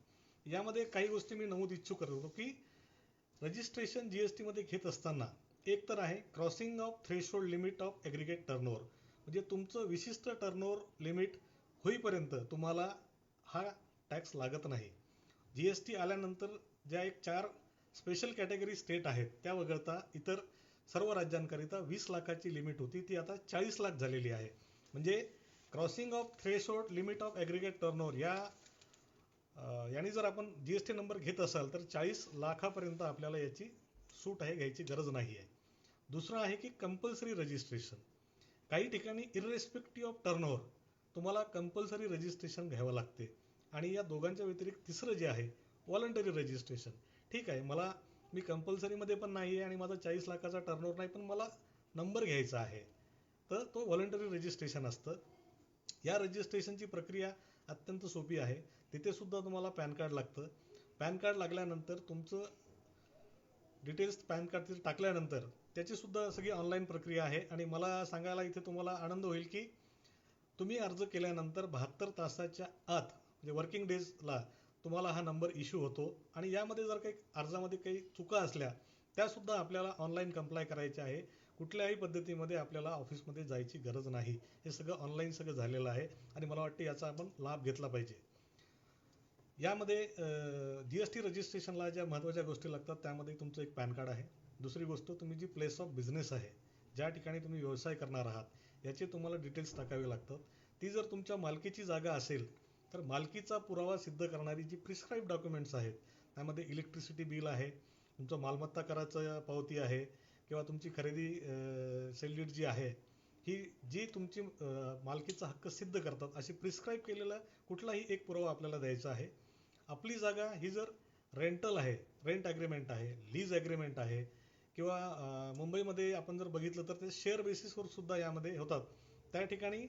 यामध्ये काही गोष्टी मी नमूद इच्छुक करतो की रजिस्ट्रेशन जीएसटी मध्ये घेत असताना एक तर आहे crossing of threshold limit of aggregate turnover, म्हणजे तुमचं विशिष्ट टर्नओव्हर लिमिट होईपर्यंत तुम्हाला हा टॅक्स लागत नाही. GST आल्यानंतर ज्या एक 4 स्पेशल कॅटेगरी स्टेट आहेत त्या वगळता इतर सर्व राज्यांकरिता 20 लाखाची लिमिट होती, ती आता 40 लाख झालेली आहे. म्हणजे crossing of threshold limit of aggregate turnover याने जर आपण GST नंबर घेत असाल तर 40 लाखापर्यंत आपल्याला याची सूट आहे, घ्यायची गरज नाही आहे. दुसरं आहे की कंपल्सरी रजिस्ट्रेशन. काही ठिकाणी इररेस्पेक्टिव्ह ऑफ टर्नओव्हर तुम्हाला कंपल्सरी रजिस्ट्रेशन घ्यावं लागते. आणि या दोघांच्या व्यतिरिक्त तिसरं जे आहे व्हॉलंटरी रजिस्ट्रेशन. ठीक आहे, मी कंपल्सरीमध्ये पण नाही आहे आणि माझा 40 लाखाचा टर्नओव्हर नाही, पण मला नंबर घ्यायचा आहे, तर तो व्हॉलंटरी रजिस्ट्रेशन असतं. या रजिस्ट्रेशनची प्रक्रिया अत्यंत सोपी आहे. तिथे सुद्धा तुम्हाला पॅन कार्ड लागतं. पॅन कार्ड लागल्यानंतर तुमचं डिटेल्स पॅन कार्ड तिथे टाकल्यानंतर त्याची सुद्धा सगळी ऑनलाईन प्रक्रिया आहे. आणि मला सांगायला इथे तुम्हाला आनंद होईल की तुम्ही अर्ज केल्यानंतर 72 तासाच्या आत म्हणजे वर्किंग डेजला तुम्हाला हा नंबर इश्यू होतो. आणि यामध्ये जर काही अर्जामध्ये काही चुका असल्या त्यासुद्धा आपल्याला ऑनलाईन कंप्लाय करायच्या आहे. कुठल्याही पद्धतीमध्ये आपल्याला ऑफिसमध्ये जायची गरज नाही. हे सगळं ऑनलाईन सगळं झालेलं आहे आणि मला वाटतं याचा आपण लाभ घेतला पाहिजे. यामध्ये GST रजिस्ट्रेशनला ज्या महत्त्वाच्या गोष्टी लागतात त्यामध्ये तुमचं एक पॅन कार्ड आहे. दुसरी गोष्ट, तुम्ही जी प्लेस ऑफ बिझनेस आहे, ज्या ठिकाणी तुम्ही व्यवसाय करणार आहात याचे तुम्हाला डिटेल्स टाकावे लागतात. ती जर तुमच्या मालकीची जागा असेल तर मालकीचा पुरावा सिद्ध करणारी जी प्रिस्क्राईब डॉक्युमेंट्स आहेत त्यामध्ये इलेक्ट्रिसिटी बिल आहे, तुमचं मालमत्ता कराचं पावती आहे किंवा तुमची खरेदी सेल डीड जी आहे, ही जी तुमची मालकीचा हक्क सिद्ध करतात अशी प्रिस्क्राईब केलेला कुठलाही एक पुरावा आपल्याला द्यायचा आहे. आपली जागा ही जर रेंटल आहे, रेंट ॲग्रीमेंट आहे, लीज ॲग्रीमेंट आहे किंवा मुंबईमध्ये आपण जर बघितलं तर ते शेअर बेसिसवर सुद्धा यामध्ये होतात. त्या ठिकाणी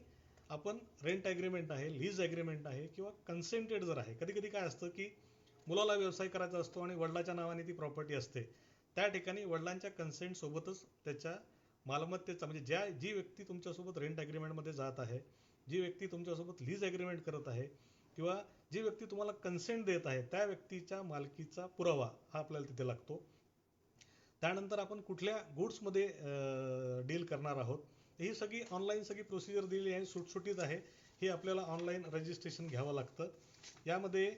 आपण रेंट ॲग्रीमेंट आहे, लीज ॲग्रीमेंट आहे किंवा कन्सेंटेड जर आहे. कधी कधी काय असतं की मुलाला व्यवसाय करायचा असतो आणि वडिलाच्या नावाने ती प्रॉपर्टी असते. त्या ठिकाणी वडिलांच्या कन्सेंट सोबतच त्याच्या मालमत्तेचा म्हणजे जी व्यक्ती तुमच्यासोबत रेंट ॲग्रीमेंटमध्ये जात आहे, जी व्यक्ती तुमच्यासोबत लीज ॲग्रीमेंट करत आहे किंवा जी व्यक्ती तुम्हाला कन्सेंट देत आहे त्या व्यक्तीच्या मालकीचा पुरावा हा आपल्याला तिथे लागतो. त्यानंतर आपण कुठल्या गुड्समध्ये डील करणार आहोत, ही सगळी ऑनलाईन सगळी प्रोसिजर दिली आहे, सुटसुटीत आहे. हे आपल्याला ऑनलाईन रजिस्ट्रेशन घ्यावं लागतं. यामध्ये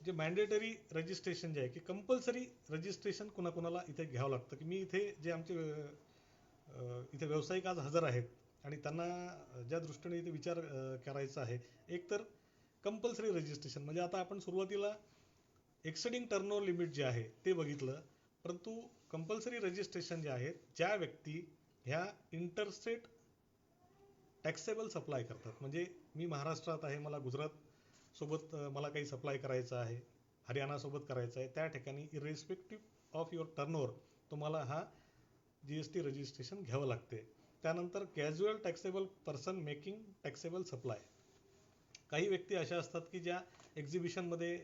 जे मॅन्डेटरी रजिस्ट्रेशन जे आहे की कंपल्सरी रजिस्ट्रेशन कुणाकुणाला इथे घ्यावं लागतं. की मी इथे जे आमचे इथे व्यावसायिक आज हजर आहेत आणि त्यांना ज्या दृष्टीने इथे विचार करायचा आहे, एक तर कंपल्सरी रजिस्ट्रेशन म्हणजे आता आपण सुरुवातीला एक्सेडिंग टर्नओव्हर लिमिट जे आहे ते बघितलं, परंतु कंपल्सरी रजिस्ट्रेशन जे आहे, ज्या व्यक्ती ह्या इंटरस्टेट टॅक्सेबल सप्लाय करतात, म्हणजे मी महाराष्ट्रात आहे, मला गुजरात सोबत मला काही सप्लाय करायचं आहे, हरियाणासोबत करायचं आहे, त्या ठिकाणी इरेस्पेक्टिव्ह ऑफ युअर टर्नओव्हर तुम्हाला हा GST रजिस्ट्रेशन घ्यावं लागते. त्यानंतर casual taxable person making taxable supply. काही व्यक्ती अशा असतात की ज्या एक्झिबिशनमध्ये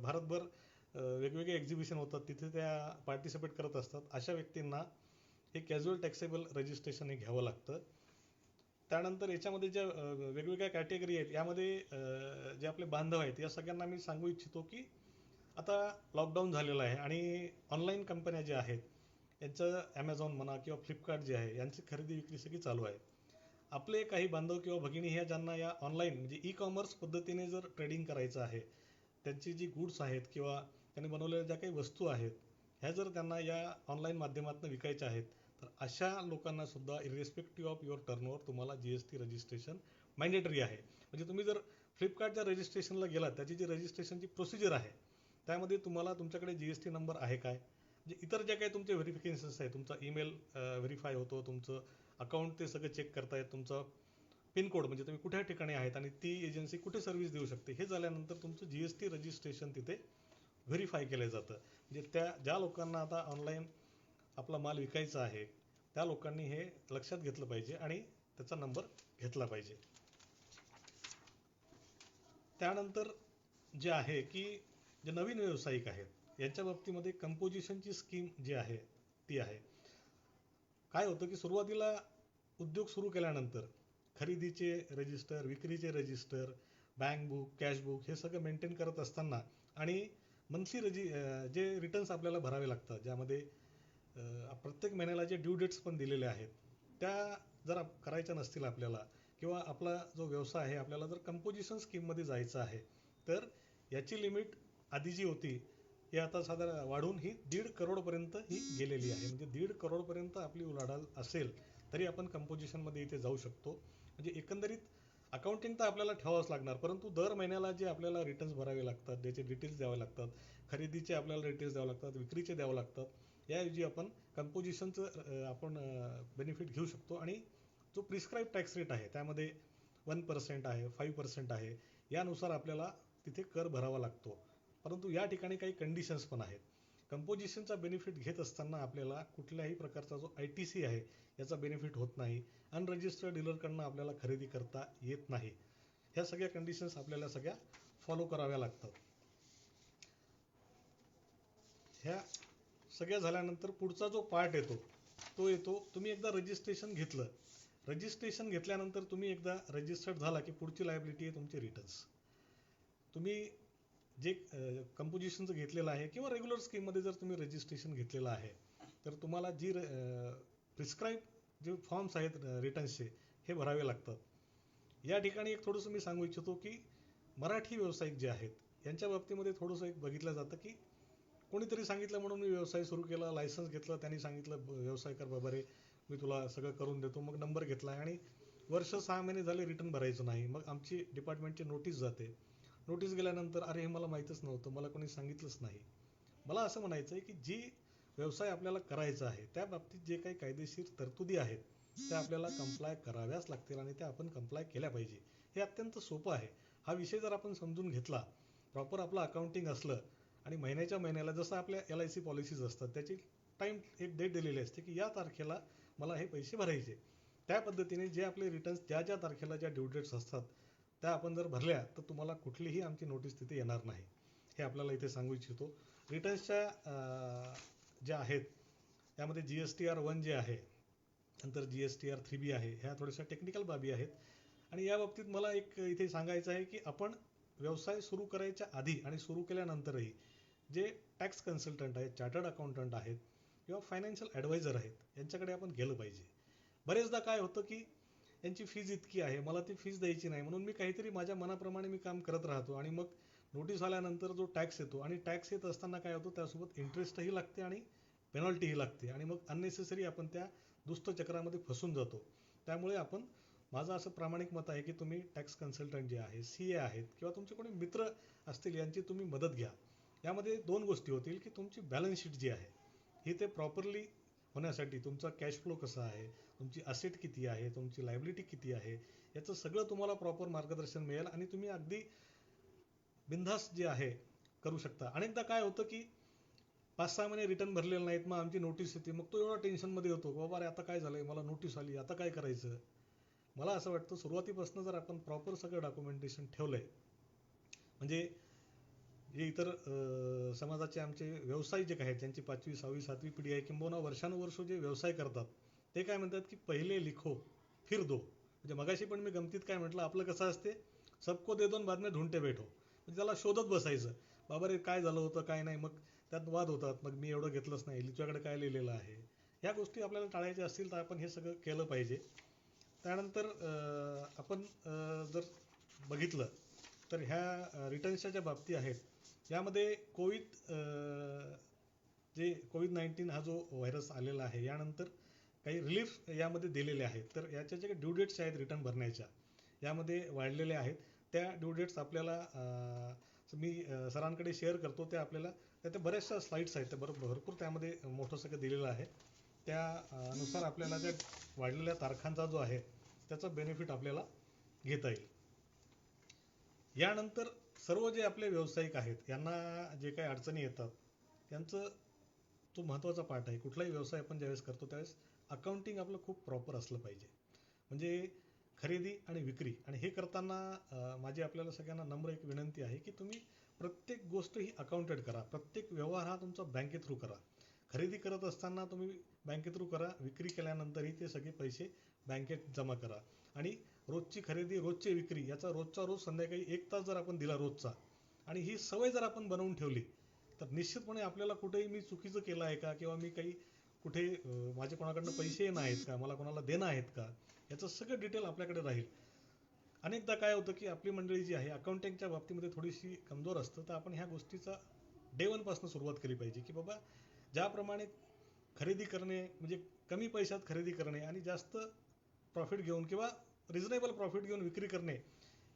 भारतभर वेगवेगळे एक्झिबिशन होतात, तिथे त्या पार्टिसिपेट करत असतात. अशा व्यक्तींना हे कॅज्युअल टॅक्सेबल रजिस्ट्रेशन हे घ्यावं लागतं. त्यानंतर याच्यामध्ये ज्या वेगवेगळ्या कॅटेगरी आहेत यामध्ये जे आपले बांधव आहेत या सगळ्यांना मी सांगू इच्छितो की आता लॉकडाऊन झालेलं आहे आणि ऑनलाईन कंपन्या ज्या आहेत यांचं ॲमेझॉन म्हणा किंवा फ्लिपकार्ट जे आहे यांची खरेदी विक्री सगळी चालू आहे. आपले काही बांधव किंवा भगिनी ह्या ज्यांना या ऑनलाईन म्हणजे ई-कॉमर्स पद्धतीने जर ट्रेडिंग करायचं आहे, त्यांची जी गुड्स आहेत किंवा त्यांनी बनवलेल्या ज्या काही वस्तू आहेत ह्या जर त्यांना या ऑनलाईन माध्यमातून विकायच्या आहेत तर अशा लोकांना सुद्धा इरेस्पेक्टिव्ह ऑफ युअर टर्नओव्हर तुम्हाला GST रजिस्ट्रेशन मॅन्डेटरी आहे. म्हणजे तुम्ही जर फ्लिपकार्टच्या रजिस्ट्रेशनला गेलात, त्याची जी रजिस्ट्रेशनची प्रोसिजर आहे त्यामध्ये तुम्हाला तुमच्याकडे GST नंबर आहे काय, म्हणजे इतर ज्या काही तुमचे व्हेरिफिकेशन्स आहे, तुमचा ईमेल व्हेरीफाय होतो, तुमचं अकाउंट ते सगळं चेक करतायत, तुमचा पिनकोड म्हणजे तुम्ही कुठल्या ठिकाणी आहेत आणि ती एजन्सी कुठे सर्व्हिस देऊ शकते, हे झाल्यानंतर तुमचं GST रजिस्ट्रेशन तिथे व्हेरीफाय केलं जातं. म्हणजे ज्या लोकांना आता ऑनलाईन आपला माल विकायचा आहे त्या लोकांनी हे लक्षात घेतलं पाहिजे आणि त्याचा नंबर घेतला पाहिजे. त्यानंतर जे आहे की जे नवीन व्यावसायिक आहेत यांच्या बाबतीमध्ये कंपोजिशनची स्कीम जी आहे ती आहे. काय होतं की सुरुवातीला उद्योग सुरू केल्यानंतर खरेदीचे रजिस्टर, विक्रीचे register, bank book, cash book हे सगळं मेंटेन करत असताना आणि मंथली जे रिटर्न्स आपल्याला भरावे लागतात, ज्यामध्ये प्रत्येक महिन्याला जे ड्यू डेट्स पण दिलेले आहेत त्या जर करायच्या नसतील आपल्याला किंवा आपला जो व्यवसाय आहे आपल्याला जर कंपोजिशन स्कीममध्ये जायचं आहे तर याची लिमिट आधी जी होती ही आता साधारण वाढून ही 1.5 करोडपर्यंत ही गेलेली आहे. म्हणजे 1.5 करोडपर्यंत आपली उलाढाल असेल तरी आपण कंपोजिशनमध्ये इथे जाऊ शकतो. म्हणजे एकंदरीत अकाउंटिंग तर आपल्याला ठेवावंच लागणार, परंतु दर महिन्याला जे आपल्याला रिटर्न्स भरावे लागतात, त्याचे डिटेल्स द्यावे लागतात, खरेदीचे आपल्याला डिटेल्स द्यावे लागतात, विक्रीचे द्यावे लागतात, याऐवजी आपण कंपोजिशनचं आपण बेनिफिट घेऊ शकतो. आणि जो प्रिस्क्राईब टॅक्स रेट आहे त्यामध्ये 1% आहे, 5% आहे, यानुसार आपल्याला तिथे कर भरावा लागतो. परंतु या ठिकाणी काही कंडिशन्स पण आहेत. कंपोजिशनचा बेनिफिट घेत असताना आपल्याला कुठल्याही प्रकारचा जो ITC आहे याचा बेनिफिट होत नाही. अनरजिस्टर्ड डीलरकडनं आपल्याला खरेदी करता येत नाही. ह्या सगळ्या कंडिशन्स आपल्याला सगळ्या फॉलो कराव्या लागतात. ह्या सगळ्या झाल्यानंतर पुढचा जो पार्ट येतो तो येतो, तुम्ही एकदा रजिस्ट्रेशन घेतलं. रजिस्ट्रेशन घेतल्यानंतर तुम्ही एकदा रजिस्टर्ड झाला की पुढची लायबिलिटी आहे तुमचे रिटर्न्स. तुम्ही जे कंपोजिशनचं घेतलेलं आहे किंवा रेग्युलर स्कीममध्ये जर तुम्ही रजिस्ट्रेशन घेतलेलं आहे तर तुम्हाला जी प्रिस्क्राईब जे फॉर्म्स आहेत रिटर्न्सचे हे भरावे लागतात. या ठिकाणी एक थोडंसं मी सांगू इच्छितो की मराठी व्यावसायिक जे आहेत यांच्या बाबतीमध्ये थोडंसं एक बघितलं जातं की कोणीतरी सांगितलं म्हणून मी व्यवसाय सुरू केला, लायसन्स घेतलं, त्यांनी सांगितलं व्यवसाय कर बाबा रे, मी तुला सगळं करून देतो, मग नंबर घेतला आणि वर्ष 6 महिने झाले रिटर्न भरायचं नाही. मग आमची डिपार्टमेंटची नोटीस जाते. नोटीस गेल्यानंतर अरे हे मला माहीतच नव्हतं, मला कोणी सांगितलंच नाही. मला असं म्हणायचं आहे की जी व्यवसाय आपल्याला करायचा आहे त्या बाबतीत जे काही कायदेशीर तरतुदी आहेत त्या आपल्याला कंप्लाय कराव्याच लागतील आणि त्या आपण कंप्लाय केल्या पाहिजे. हे अत्यंत सोपं आहे. हा विषय जर आपण समजून घेतला, प्रॉपर आपलं अकाउंटिंग असलं आणि महिन्याच्या महिन्याला जसं आपल्या LIC पॉलिसीज असतात त्याची टाईम एक डेट दिलेली असते की या तारखेला मला हे पैसे भरायचे. त्या पद्धतीने जे आपले रिटर्न्स ज्या ज्या तारखेला ज्या ड्यू डेट्स असतात त्या आपण जर भरल्या तर तुम्हाला कुठलीही आमची नोटीस तिथे येणार नाही. हे आपल्याला इथे सांगू इच्छितो. रिटर्न्सच्या ज्या आहेत त्यामध्ये GSTR1 जे आहे, नंतर GSTR3B आहे, ह्या थोड्याशा टेक्निकल बाबी आहेत. आणि या बाबतीत मला एक इथे सांगायचं आहे की आपण व्यवसाय सुरू करायच्या आधी आणि सुरू केल्यानंतरही जे टॅक्स कन्सल्टंट आहेत, चार्टर्ड अकाउंटंट आहेत किंवा फायनान्शियल ॲडवायझर आहेत यांच्याकडे आपण गेलं पाहिजे. बरेचदा काय होतं की यांची फीज इतकी आहे, मला ती फीज द्यायची नाही, म्हणून मी काहीतरी माझ्या मनाप्रमाणे मी काम करत राहतो आणि मग नोटीस आल्यानंतर जो टॅक्स येतो आणि टॅक्स येत असताना काय होतं त्यासोबत इंटरेस्टही लागते आणि पेनॉल्टीही लागते आणि मग अननेसेसरी आपण त्या दुष्टचक्रामध्ये फसून जातो. त्यामुळे आपण, माझं असं प्रामाणिक मत आहे की तुम्ही टॅक्स कन्सल्टंट जे आहे, CA आहेत किंवा तुमचे कोणी मित्र असतील यांची तुम्ही मदत घ्या. यामध्ये 2 गोष्टी होतील की तुमची बॅलन्स शीट जी आहे ही ते प्रॉपरली होण्यासाठी तुमचा कॅश फ्लो कसा आहे, तुमची असेट किती आहे, तुमची लायबिलिटी किती आहे, याचं सगळं तुम्हाला प्रॉपर मार्गदर्शन मिळेल आणि तुम्ही अगदी बिनधास्त जे आहे करू शकता. अनेकदा काय होतं की 5-6 महिने रिटर्न भरलेले नाहीत, मग आमची नोटीस येते, मग तो एवढा टेन्शनमध्ये होतो बाबा अरे आता काय झालंय, मला नोटीस आली, आता काय करायचं. मला असं वाटतं सुरुवातीपासून जर आपण प्रॉपर सगळं डॉक्युमेंटेशन ठेवलंय, म्हणजे जे इतर समाजाचे आमचे व्यवसाय जे आहेत ज्यांची 5वी 6वी 7वी पिढी आहे किंबहुना वर्षानुवर्ष जे व्यवसाय करतात ते काय म्हणतात की पहिले लिखो फिर दो. म्हणजे मगाशी पण मी गमतीत काय म्हटलं, आपलं कसं असते, सबको दे दोन बाद में ढूंढते बैठो. म्हणजे त्याला शोधत बसायचं, बाबा रे काय झालं होतं काय नाही, मग त्यात वाद होतात, मग मी एवढं घेतलंच नाही, तुझ्याकडे काय लिहिलेलं आहे. ह्या गोष्टी आपल्याला टाळायच्या असतील तर आपण हे सगळं केलं पाहिजे. त्यानंतर आपण जर बघितलं तर ह्या रिटर्न्सच्या ज्या बाबती आहेत यामध्ये जे कोविड-19 हा जो व्हायरस आलेला आहे यानंतर काही रिलीफ यामध्ये दिलेले आहेत. तर याच्या ज्या ड्यू डेट्स आहेत रिटर्न भरण्याच्या यामध्ये वाढलेल्या आहेत. त्या ड्यू डेट्स आपल्याला मी सरांकडे शेअर करतो. त्या आपल्याला त्या बऱ्याचशा स्लाईड्स आहेत, त्या भरपूर त्यामध्ये मोठं सगळं दिलेलं आहे. त्या नुसार आपल्याला त्या वाढलेल्या तारखांचा जो आहे त्याचा बेनिफिट आपल्याला घेता येईल. यानंतर सर्व जे आपले व्यावसायिक आहेत यांना जे काही अडचणी येतात त्यांचं तो महत्त्वाचा पार्ट आहे. कुठलाही व्यवसाय आपण ज्यावेळेस करतो त्यावेळेस अकाउंटिंग आपलं खूप प्रॉपर असलं पाहिजे. म्हणजे खरेदी आणि विक्री, आणि हे करताना माझी आपल्याला सगळ्यांना नम्र एक विनंती आहे की तुम्ही प्रत्येक गोष्ट ही अकाउंटेड करा. प्रत्येक व्यवहार हा तुमचा बँके थ्रू करा. खरेदी करत असताना तुम्ही बँके थ्रू करा, विक्री केल्यानंतरही ते सगळे पैसे बँकेत जमा करा. आणि रोजची खरेदी रोजची विक्री याचा रोजचा रोज संध्याकाळी 1 तास जर आपण दिला रोजचा आणि ही सवय जर आपण बनवून ठेवली तर निश्चितपणे आपल्याला कुठेही मी चुकीचं केलं आहे का किंवा मी काही कुठे माझे कोणाकडनं पैसे नाहीत का, मला कोणाला देणं आहेत का, याचं सगळं डिटेल आपल्याकडे राहील. अनेकदा काय होतं की आपली मंडळी जी आहे अकाउंटिंगच्या बाबतीमध्ये थोडीशी कमजोर असतं, तर आपण ह्या गोष्टीचा डे वनपासून सुरुवात केली पाहिजे की बाबा ज्याप्रमाणे खरेदी करणे म्हणजे कमी पैशात खरेदी करणे आणि जास्त प्रॉफिट घेऊन किंवा रिझनेबल प्रॉफिट घेऊन विक्री करणे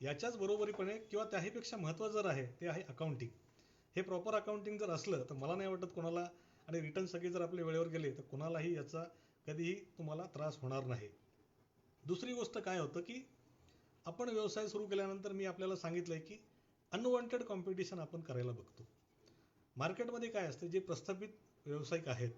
याच्याच बरोबरीपणे किंवा त्याहीपेक्षा महत्त्वाचं जर आहे ते आहे अकाउंटिंग. हे प्रॉपर अकाउंटिंग जर असलं तर मला नाही वाटत कोणाला, आणि रिटर्न सगळे जर आपले वेळेवर गेले तर कोणालाही याचा कधीही तुम्हाला त्रास होणार नाही. दुसरी गोष्ट काय होतं की आपण व्यवसाय सुरू केल्यानंतर मी आपल्याला सांगितलंय की अनवॉन्टेड कॉम्पिटिशन आपण करायला बघतो. मार्केटमध्ये काय असतं, जे प्रस्थापित व्यावसायिक आहेत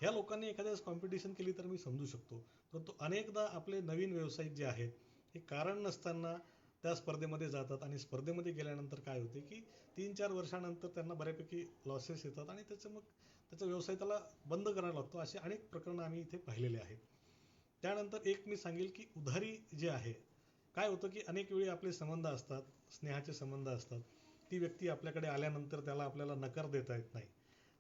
ह्या लोकांनी एखाद्याच कॉम्पिटिशन केली तर मी समजू शकतो, परंतु अनेकदा आपले नवीन व्यावसायिक जे आहेत हे कारण नसताना त्या स्पर्धेमध्ये जातात आणि स्पर्धेमध्ये गेल्यानंतर काय होते की 3-4 वर्षानंतर त्यांना बऱ्यापैकी लॉसेस येतात आणि त्याचा व्यवसाय त्याला बंद करायला लागतो. असे अनेक प्रकरणं आम्ही इथे पाहिलेले आहेत. त्यानंतर एक मी सांगेल की उधारी जे आहे, काय होतं की अनेक वेळी आपले संबंध असतात, स्नेहाचे संबंध असतात, ती व्यक्ती आपल्याकडे आल्यानंतर त्याला आपल्याला नकार देता येत नाही,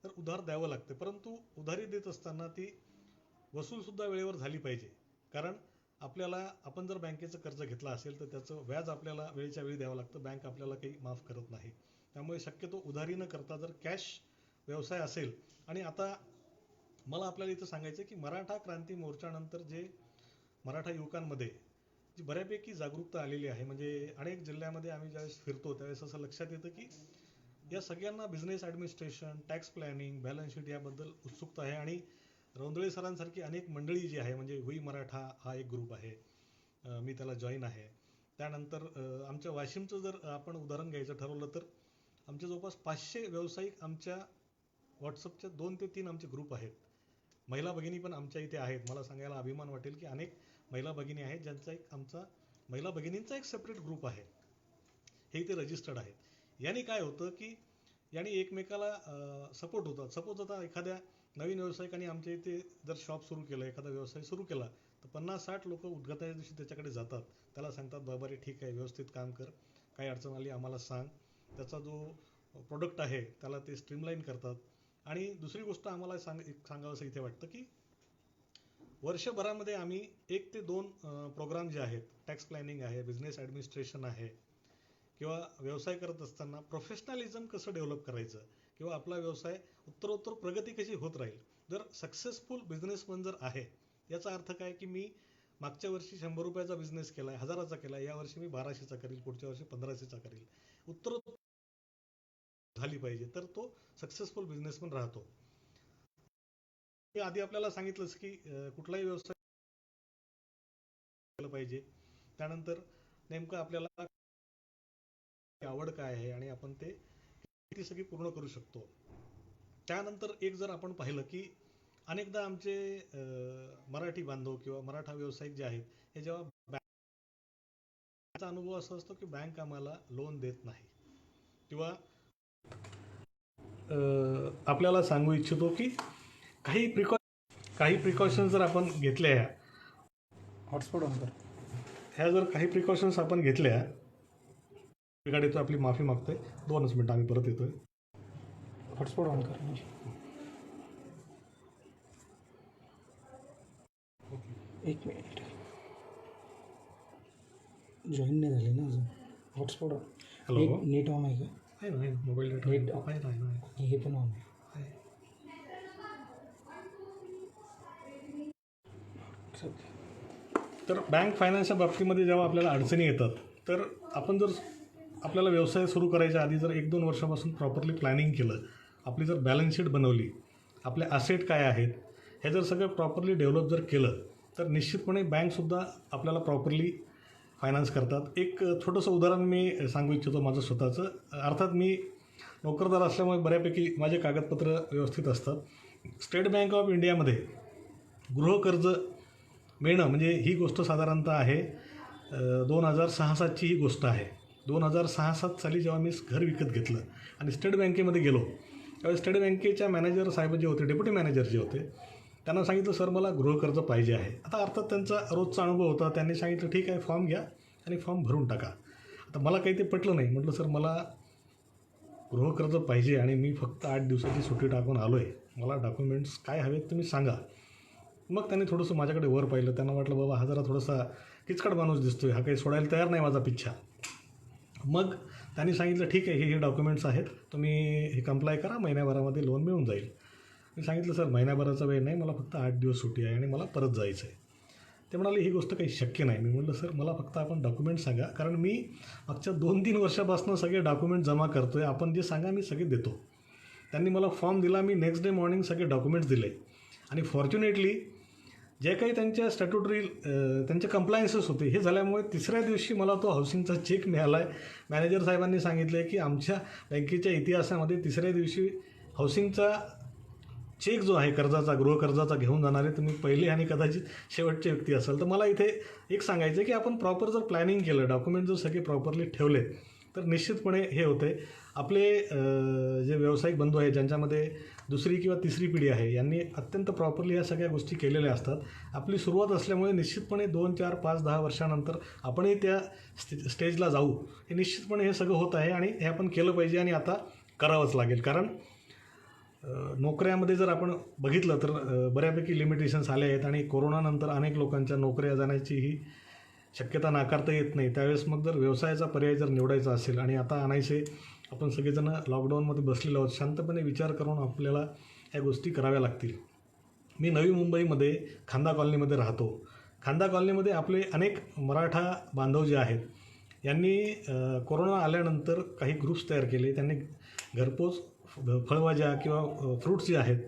तर उधार द्यावं लागते. परंतु उधारी देत असताना ती वसूलसुद्धा वेळेवर झाली पाहिजे. कारण आपण जर बँकेचं कर्ज घेतलं असेल तर त्याचं व्याज आपल्याला वेळेच्या वेळी द्यावं लागतं, बँक आपल्याला काही माफ करत नाही. त्यामुळे शक्यतो उधारी न करता जर कॅश व्यवसाय असेल, आणि आता मला आपल्याला इथं सांगायचं की मराठा क्रांती मोर्चानंतर जे मराठा युवकांमध्ये जी बऱ्यापैकी जागरूकता आलेली आहे, म्हणजे अनेक जिल्ह्यामध्ये आम्ही ज्यावेळेस फिरतो त्यावेळेस असं लक्षात येतं की या सगळ्यांना business administration, tax planning, balance sheet याबद्दल उत्सुकता आहे. आणि रौंदळे सरांसारखी अनेक मंडळी जी आहे, म्हणजे हुई मराठा हा एक ग्रुप आहे, मी त्याला जॉईन आहे. त्यानंतर आमच्या वाशिमचं जर आपण उदाहरण घ्यायचं ठरवलं तर आमच्या जवळपास 500 व्यावसायिक आमच्या व्हॉट्सअपच्या 2 ते 3 आमचे ग्रुप आहेत. महिला भगिनी पण आमच्या इथे आहेत. मला सांगायला अभिमान वाटेल की अनेक महिला भगिनी आहेत ज्यांचा आमचा महिला भगिनींचा एक सेपरेट ग्रुप आहे, हे इथे रजिस्टर्ड आहेत. याने काय होतं की याने एकमेकाला सपोर्ट होतात. सपोज आता एखाद्या नवीन व्यावसायिकाने आमच्या इथे जर शॉप सुरू केलं, एखादा व्यवसाय सुरू केला, तर 50-60 लोक उद्घाटनाच्या दिवशी त्याच्याकडे जातात. त्याला सांगतात, बाबा रे ठीक आहे, व्यवस्थित काम कर, काही अडचण आली आम्हाला सांग. त्याचा जो प्रोडक्ट आहे त्याला ते स्ट्रीमलाईन करतात. आणि दुसरी गोष्ट आम्हाला सांगावंसं इथे वाटतं की वर्षभरामध्ये आम्ही 1 ते 2 प्रोग्राम जे आहेत, टॅक्स प्लॅनिंग आहे, बिझनेस ॲडमिनिस्ट्रेशन आहे, किंवा व्यवसाय करत असताना प्रोफेशनलिझम कसं डेव्हलप करायचं किंवा आपला व्यवसाय उत्तरोत्तर प्रगती कशी होत राहील. जर सक्सेसफुल बिझनेसमन जर आहे, याचा अर्थ काय की मी मागच्या वर्षी 100 रुपयाचा बिझनेस केला आहे, 1000चा केला आहे, यावर्षी मी 1200चा करील, पुढच्या वर्षी 1500चा करील, उत्तरोत्तर झाली पाहिजे, तर तो सक्सेसफुल बिझनेसमन राहतो. मी आधी आपल्याला सांगितलंच की कुठलाही व्यवसाय केला पाहिजे, त्यानंतर नेमकं आपल्याला आवड काय आहे आणि आपण ती सगळी पूर्ण करू शकतो. त्यानंतर एक जर आपण पाहिलं की अनेकदा आमचे मराठी बांधव किंवा मराठा व्यावसायिक जे आहेत, हे जेव्हा बँकचा अनुभव असा असतो की बँक आम्हाला लोन देत नाही, किंवा आपल्याला सांगू इच्छितो की काही प्रिकॉशन्स जर आपण घेतल्या, हॉटस्पॉट ऑन कर. ह्या जर काही प्रिकॉशन्स आपण घेतल्या, गाडी तो आपली माफी मागतोय, 2च मिनिटं आम्ही परत येतोय. हॉटस्पॉट ऑन कर. एक मिनिट, जॉईन नाही झाली ना अजून. हॉटस्पॉट हॅलो, नेट ऑन आहे का? आहे ना, मोबाईल नेट आहे. हे पण ऑन आहे. तर बँक फायनान्सच्या बाबतीमध्ये जेव्हा आपल्याला अडचणी येतात, तर आपण जर आपल्याला व्यवसाय सुरू करायच्या आधी जर 1-2 वर्षापासून प्रॉपरली प्लॅनिंग केलं, आपली जर बॅलन्स शीट बनवली, आपले असेट काय आहेत हे जर सगळं प्रॉपरली डेव्हलप जर केलं, तर निश्चितपणे बँकसुद्धा आपल्याला प्रॉपरली फायनान्स करतात. एक छोटंसं उदाहरण मी सांगू इच्छितो माझं स्वतःचं. अर्थात मी नोकरदार असल्यामुळे बऱ्यापैकी माझे कागदपत्र व्यवस्थित असतात. स्टेट बँक ऑफ इंडियामध्ये गृहकर्ज मिळणं म्हणजे ही गोष्ट साधारणतः आहे 2006-07ची ही गोष्ट आहे. 2006-07 साली जेव्हा मी घर विकत घेतलं आणि स्टेट बँकेमध्ये गेलो, त्यावेळेस स्टेट बँकेच्या मॅनेजर साहेब जे होते, डेप्युटी मॅनेजर जे होते, त्यांना सांगितलं, सर मला गृहकर्ज पाहिजे आहे. आता अर्थात त्यांचा रोजचा अनुभव होता. त्यांनी सांगितलं, ठीक आहे, फॉर्म घ्या आणि फॉर्म भरून टाका. आता मला काही ते पटलं नाही. म्हटलं, सर मला गृहकर्ज पाहिजे आणि मी फक्त 8 दिवसाची सुट्टी टाकून आलो आहे, मला डॉक्युमेंट्स काय हवेत तुम्ही सांगा. मग त्यांनी थोडंसं माझ्याकडे वर पाहिलं. त्यांना वाटलं बाबा हा जरा थोडासा किचकट माणूस दिसतोय, हा काही सोडायला तयार नाही माझा पिच्छा. मग त्यांनी सांगितलं ठीक आहे, हे डॉक्युमेंट्स आहेत, तुम्ही हे कंप्लाय करा, महिन्याभरामध्ये लोन मिळून जाईल. मी सांगितलं सर महिन्याभराचा वेळ नाही, मला फक्त 8 दिवस सुट्टी आहे आणि मला परत जायचं आहे. ते म्हणाले ही गोष्ट काही शक्य नाही. मी म्हटलं सर मला फक्त आपण डॉक्युमेंट सांगा, कारण मी मागच्या 2-3 वर्षापासून सगळे डॉक्युमेंट जमा करतो आहे, आपण जे सांगा मी सगळे देतो. त्यांनी मला फॉर्म दिला, मी नेक्स्ट डे मॉर्निंग सगळे डॉक्युमेंट्स दिले आणि फॉर्च्युनेटली जे काही त्यांच्या स्टॅट्युटरी त्यांचे कंप्लायन्सेस होते हे झाल्यामुळे तिसऱ्या दिवशी मला तो हाऊसिंगचा चेक मिळाला आहे. मॅनेजर साहेबांनी सांगितलं आहे की आमच्या बँकेच्या इतिहासामध्ये तिसऱ्या दिवशी हाऊसिंगचा चेक जो आहे कर्जाचा, गृहकर्जाचा घेऊन जाणारे तुम्ही पहिले आणि कदाचित शेवटचे व्यक्ती असाल. तर मला इथे एक सांगायचं आहे की आपण प्रॉपर जर प्लॅनिंग केलं, डॉक्युमेंट जर सगळे प्रॉपरली ठेवले तर निश्चितपणे हे होते. आपले जे व्यावसायिक बंधू आहेत ज्यांच्यामध्ये दुसरी किंवा तिसरी पिढी आहे, यांनी अत्यंत प्रॉपरली या सगळ्या गोष्टी केलेल्या असतात. आपली सुरुवात असल्यामुळे निश्चितपणे 2, 4, 5, 10 वर्षानंतर आपणही त्या स्टेजला जाऊ. हे निश्चितपणे हे सगळं होत आहे आणि हे आपण केलं पाहिजे आणि आता करावंच लागेल. कारण नोकऱ्यामध्ये जर आपण बघितलं तर बऱ्यापैकी लिमिटेशन्स आले आहेत आणि कोरोनानंतर अनेक लोकांच्या नोकऱ्या जाण्याचीही शक्यता नाकारता येत नाही. त्यावेळेस मग जर व्यवसायाचा पर्याय जर निवडायचा असेल आणि आता आणायचे आपण सगळेजण लॉकडाऊनमध्ये बसलेलो आहोत, शांतपणे विचार करून आपल्याला ह्या गोष्टी कराव्या लागतील. मी नवी मुंबईमध्ये खांदा कॉलनीमध्ये राहतो. खांदा कॉलनीमध्ये आपले अनेक मराठा बांधव जे आहेत यांनी कोरोना आल्यानंतर काही ग्रुप्स तयार केले. त्यांनी घरपोच फळभाज्या किंवा फ्रूट्स जे आहेत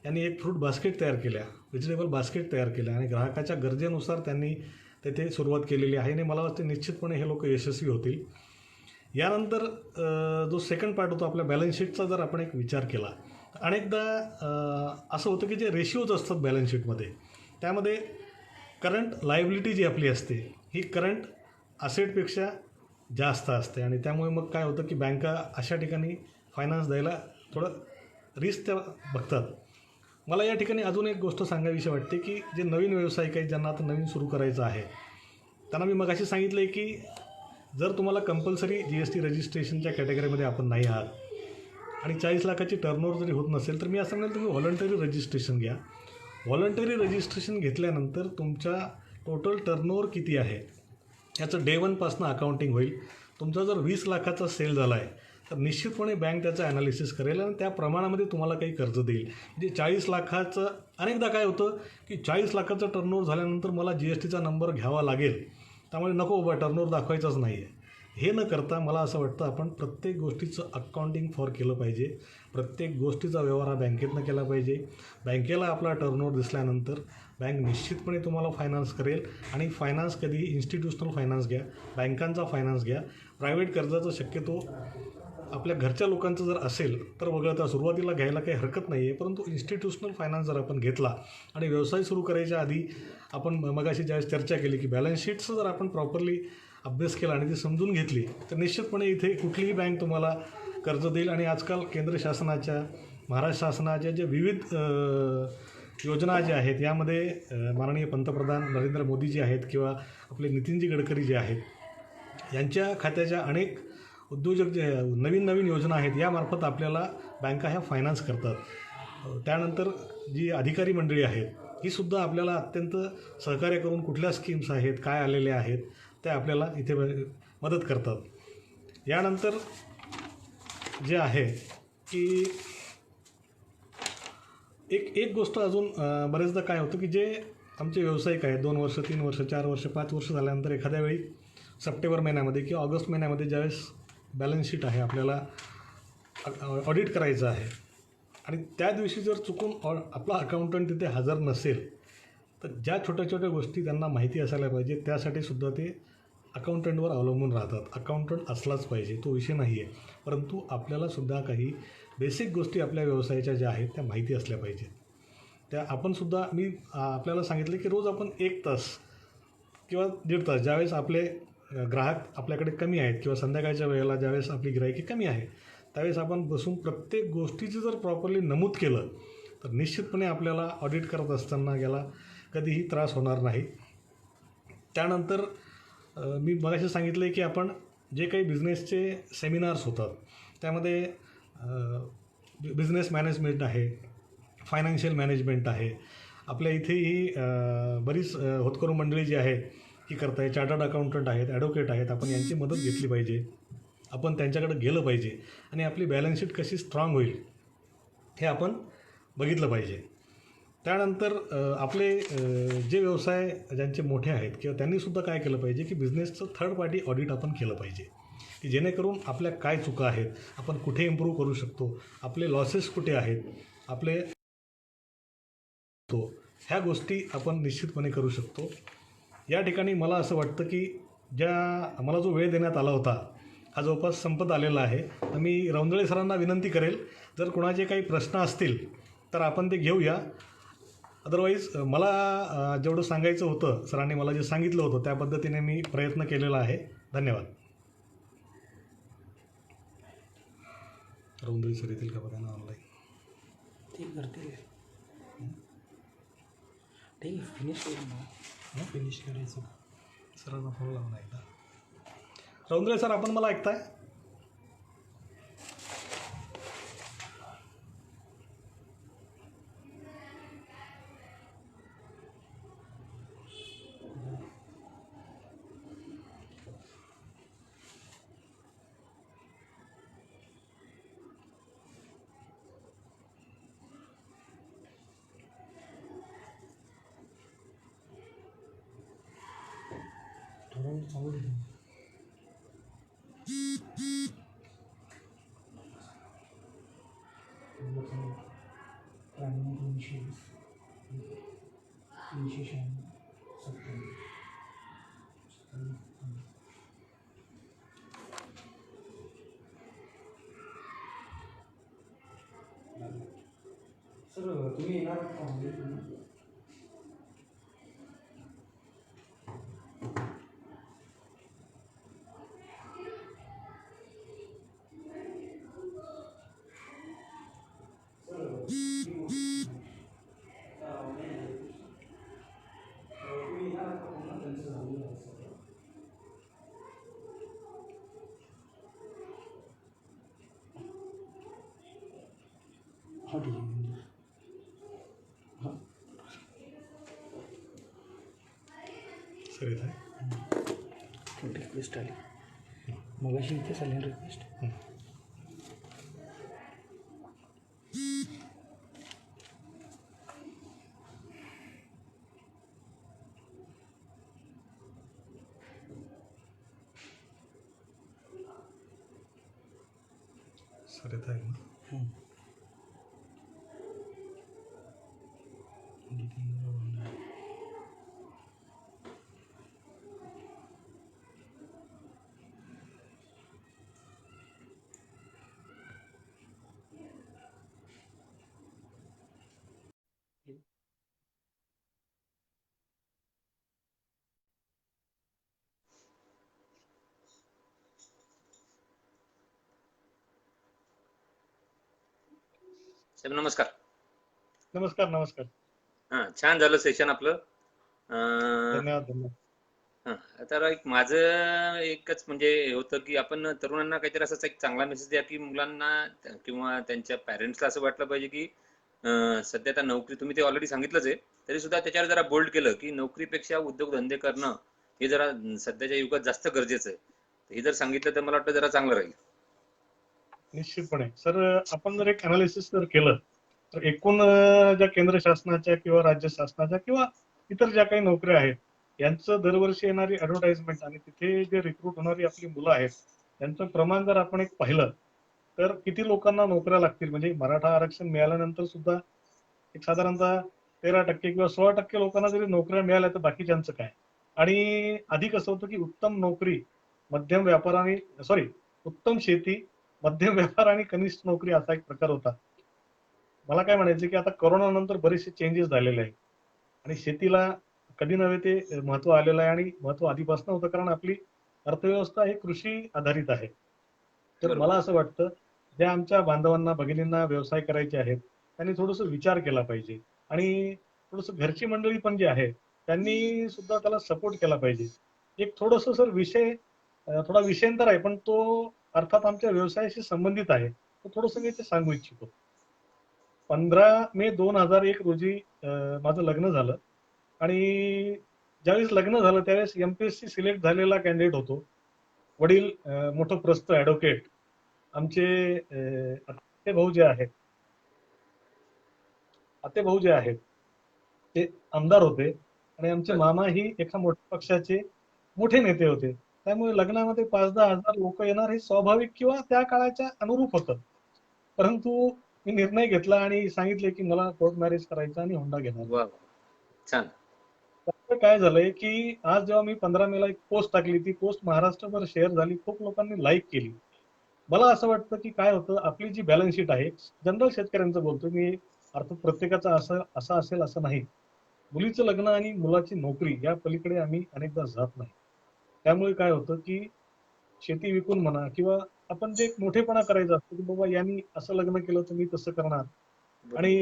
यांनी एक फ्रूट बास्केट तयार केल्या, व्हेजिटेबल बास्केट तयार केल्या आणि ग्राहकाच्या गरजेनुसार त्यांनी तेथे सुरुवात केलेली आहे आणि मला वाटते निश्चितपणे हे लोक यशस्वी होतील. यानंतर जो सेकंड पार्ट होतो आपल्या बॅलन्स शीटचा जर आपण एक विचार केला, अनेकदा असं होतं की जे रेशिओज असतात बॅलन्स शीटमध्ये त्यामध्ये करंट लायबिलिटी जी आपली असते ही करंट असेटपेक्षा जास्त असते आणि त्यामुळे मग काय होतं की बँका अशा ठिकाणी फायनान्स द्यायला थोडं रिस्क त्या बघतात. मला या ठिकाणी अजून एक गोष्ट सांगावीशी वाटते की जे नवीन व्यावसायिक आहेत ज्यांना आता नवीन सुरू करायचं आहे त्यांना मी मगाशी सांगितलं आहे की जर तुम्हाला कंपल्सरी GST रजिस्ट्रेशनच्या कॅटेगरीमध्ये आपण नाही आहात आणि 40 लाखाची टर्नओव्हर जरी होत नसेल तर मी असं म्हणेल तुम्ही व्हॉलंटरी रजिस्ट्रेशन घ्या. व्हॉलंटरी रजिस्ट्रेशन घेतल्यानंतर तुमच्या टोटल टर्नओव्हर किती आहे याचं डे 1 पासून अकाउंटिंग होईल. तुमचा जर 20 लाखाचा सेल झाला आहे तर निश्चितपणे बँक त्याचं ॲनालिसिस करेल आणि त्या प्रमाणामध्ये तुम्हाला काही कर्ज देईल. म्हणजे 40 लाखाचं अनेकदा काय होतं की 40 लाखाचं टर्नओव्हर झाल्यानंतर मला GSTचा नंबर घ्यावा लागेल, त्यामुळे नको बाबा टर्नओव्हर दाखवायचाच नाही आहे. हे न करता मला असं वाटतं आपण प्रत्येक गोष्टीचं अकाउंटिंग फॉर केलं पाहिजे. प्रत्येक गोष्टीचा व्यवहार हा बँकेतनं केला पाहिजे. बँकेला आपला टर्नओव्हर दिसल्यानंतर बँक निश्चितपणे तुम्हाला फायनान्स करेल आणि फायनान्स कधीही इन्स्टिट्यूशनल फायनान्स घ्या, बँकांचा फायनान्स घ्या. प्रायव्हेट कर्जाचं शक्यतो आपल्या घरच्या लोकांचं जर असेल तर वगळता सुरुवातीला घ्यायला काही हरकत नाही आहे, परंतु इन्स्टिट्यूशनल फायनान्स जर आपण घेतला आणि व्यवसाय सुरू करायच्या आधी आपण मगाशी ज्यावेळेस चर्चा केली की बॅलन्स शीटचं जर आपण प्रॉपरली अभ्यास केला आणि ती समजून घेतली तर निश्चितपणे इथे कुठलीही बँक तुम्हाला कर्ज देईल. आणि आजकाल केंद्र शासनाच्या, महाराष्ट्र शासनाच्या जे विविध योजना ज्या आहेत यामध्ये माननीय पंतप्रधान नरेंद्र मोदी जे आहेत किंवा आपले नितीनजी गडकरी जे आहेत यांच्या खात्याच्या अनेक उद्योजक जे नवीन नवीन योजना आहेत यामार्फत आपल्याला बँका ह्या फायनान्स करतात. त्यानंतर जी अधिकारी मंडळी आहेत ही सुद्धा आपल्याला अत्यंत सहकार्य करून कुठल्या स्कीम्स आहेत, काय आलेल्या आहेत त्या आपल्याला इथे मदत करतात. यानंतर जे आहे की एक गोष्ट अजून बरेचदा काय होतं की जे आमचे व्यावसायिक आहेत 2 वर्ष, 3 वर्ष, 4 वर्ष, 5 वर्ष झाल्यानंतर एखाद्या वेळी सप्टेंबर महिन्यामध्ये किंवा ऑगस्ट महिन्यामध्ये ज्यावेळेस बॅलन्स शीट आहे आपल्याला ऑडिट करायचं आहे आणि त्या दिवशी जर चुकून आपला अकाउंटंट तिथे हजर नसेल तर ज्या छोट्या छोट्या गोष्टी त्यांना माहिती असायला पाहिजे त्यासाठी सुद्धा ते अकाउंटंटवर अवलंबून राहतात. अकाउंटंट असलाच पाहिजे तो विषय नाही आहे, परंतु आपल्यालासुद्धा काही बेसिक गोष्टी आपल्या व्यवसायाच्या ज्या आहेत त्या माहिती असल्या पाहिजेत. त्या आपणसुद्धा मी आपल्याला सांगितलं की रोज आपण 1 तास किंवा 1.5 तास ज्यावेळेस आपले ग्राहक आपल्याकडे कमी आहेत किंवा संध्याकाळच्या वेळेला ज्यावेळेस आपली गिरायकी कमी आहे त्यावेळेस आपण बसून प्रत्येक गोष्टीचं जर प्रॉपरली नमूद केलं तर निश्चितपणे आपल्याला ऑडिट करत असताना याला कधीही त्रास होणार नाही. त्यानंतर मी मगाशी सांगितलं आहे की आपण जे काही बिझनेसचे सेमिनार्स होतात त्यामध्ये बिझनेस मॅनेजमेंट आहे, फायनान्शियल मॅनेजमेंट आहे, आपल्या इथेही बरीच होतकरू मंडळी जी आहे ही करताय, चार्टर्ड अकाउंटंट आहेत, ॲडव्होकेट आहेत, आपण यांची मदत घेतली पाहिजे. आपण त्यांच्याकडे गेलं पाहिजे आणि आपली बॅलन्स शीट कशी स्ट्रॉंग होईल हे आपण बघितलं पाहिजे. त्यानंतर आपले जे व्यवसाय ज्यांचे मोठे आहेत किंवा त्यांनीसुद्धा काय केलं पाहिजे की बिझनेसचं थर्ड पार्टी ऑडिट आपण केलं पाहिजे, की जेणेकरून आपल्या काय चुका आहेत, आपण कुठे इम्प्रूव्ह करू शकतो, आपले लॉसेस कुठे आहेत, आपले ह्या गोष्टी आपण निश्चितपणे करू शकतो. या ठिकाणी मला असं वाटतं की मला जो वेळ देण्यात आला होता हा जवळपास संपत आलेला आहे. तर मी रौंदळे सरांना विनंती करेल, जर कोणाचे काही प्रश्न असतील तर आपण ते घेऊया. अदरवाईज मला जेवढं सांगायचं होतं, सरांनी मला जे सांगितलं होतं त्या पद्धतीने मी प्रयत्न केलेला आहे. धन्यवाद. रौंदळे सर येतील का बघा ना ऑनलाईन. ते करतील. ठीक आहे, फिनिश करू ना. फिनिश करायचं. सरांना फोन लावून एकदा. रौंदळे सर, आपण मला ऐकताय? थोडं आवडेल. सर तुम्ही येणार का? हां ठीक आहे. हां सर येत आहे. रिक्वेस्ट आली मग अशी इथेच आली रिक्वेस्ट. सर येत आहे ना. साहेब नमस्कार. नमस्कार. नमस्कार. हा, छान झालं सेशन आपलं. धन्यवाद. धन्यवाद. तर एक माझं एकच म्हणजे हे होतं की आपण तरुणांना काहीतरी असाच एक चांगला मेसेज द्या की मुलांना किंवा त्यांच्या पॅरेंट्सला असं वाटलं पाहिजे की सध्या आता नोकरी तुम्ही ते ऑलरेडी सांगितलंच आहे, तरी सुद्धा त्याच्यावर जरा बोल्ड केलं की नोकरीपेक्षा उद्योगधंदे करणं हे जरा सध्याच्या युगात जास्त गरजेचं आहे. हे जर सांगितलं तर मला वाटतं जरा चांगलं राहील. निश्चितपणे सर, आपण जर एक अनालिसिस जर केलं तर एकूण ज्या केंद्र शासनाच्या किंवा राज्य शासनाच्या किंवा इतर ज्या काही नोकऱ्या आहेत यांचं दरवर्षी येणारी ऍडव्हर्टाइजमेंट आणि तिथे जे रिक्रूट होणारी आपली मुलं आहेत त्यांचं प्रमाण जर आपण एक पाहिलं तर किती लोकांना नोकऱ्या लागतील. म्हणजे मराठा आरक्षण मिळाल्यानंतर सुद्धा एक साधारणतः 13% किंवा 16% लोकांना जरी नोकऱ्या मिळाल्या तर बाकीच्यांचं काय. आणि आधी कसं होतं की उत्तम नोकरी, मध्यम व्यापार आणि उत्तम शेती, मध्यम व्यापार आणि कनिष्ठ नोकरी असा एक प्रकार होता. मला काय म्हणायचं की आता कोरोना नंतर बरेचसे चेंजेस झालेले आहेत आणि शेतीला कधी नव्हे ते महत्व आलेलं आहे आणि महत्व आधीपासून होतं, कारण आपली अर्थव्यवस्था ही कृषी आधारित आहे. तर बरोबर. मला असं वाटतं ज्या आमच्या बांधवांना भगिनींना व्यवसाय करायचे आहेत त्यांनी थोडंसं विचार केला पाहिजे आणि थोडंसं घरची मंडळी पण जी आहे त्यांनी सुद्धा त्याला सपोर्ट केला पाहिजे. एक थोडंसं सर विषय थोडा विषयांतर आहे पण तो अर्थात आमच्या व्यवसायाशी संबंधित आहे, तर थोडंसं मी ते सांगू इच्छितो. 15 मे 2001 रोजी माझं लग्न झालं. आणि ज्यावेळेस लग्न झालं त्यावेळेस MPSC सिलेक्ट झालेला कॅन्डिडेट होतो. वडील मोठं प्रस्थ ॲडव्होकेट. आमचे आत्तेभाऊ जे आहेत आत्तेभाऊ जे आहेत ते आमदार होते आणि आमचे मामाही एका मोठ्या पक्षाचे मोठे नेते होते. त्यामुळे लग्नामध्ये 5-10 हजार लोक येणार हे स्वाभाविक किंवा त्या काळाच्या अनुरूप होतं. परंतु मी निर्णय घेतला आणि सांगितले की मला कोर्ट मॅरेज करायचं आणि हुंडा घेणार. वा छान. त्यामुळे काय झालंय की आज जेव्हा मी 15 मेला एक पोस्ट टाकली, ती पोस्ट महाराष्ट्रभर शेअर झाली, खूप लोकांनी लाईक केली. मला असं वाटतं की काय होतं, आपली जी बॅलन्स शीट आहे, जनरल शेतकऱ्यांचं बोलतो मी, अर्थात प्रत्येकाचं असं असेल असं नाही. मुलीचं लग्न आणि मुलाची नोकरी या पलीकडे आम्ही अनेकदा जात नाही. त्यामुळे काय होतं की शेती विकून म्हणा किंवा आपण जे एक मोठेपणा करायचा असतो की बाबा यांनी असं लग्न केलं तर मी तसं करणार. आणि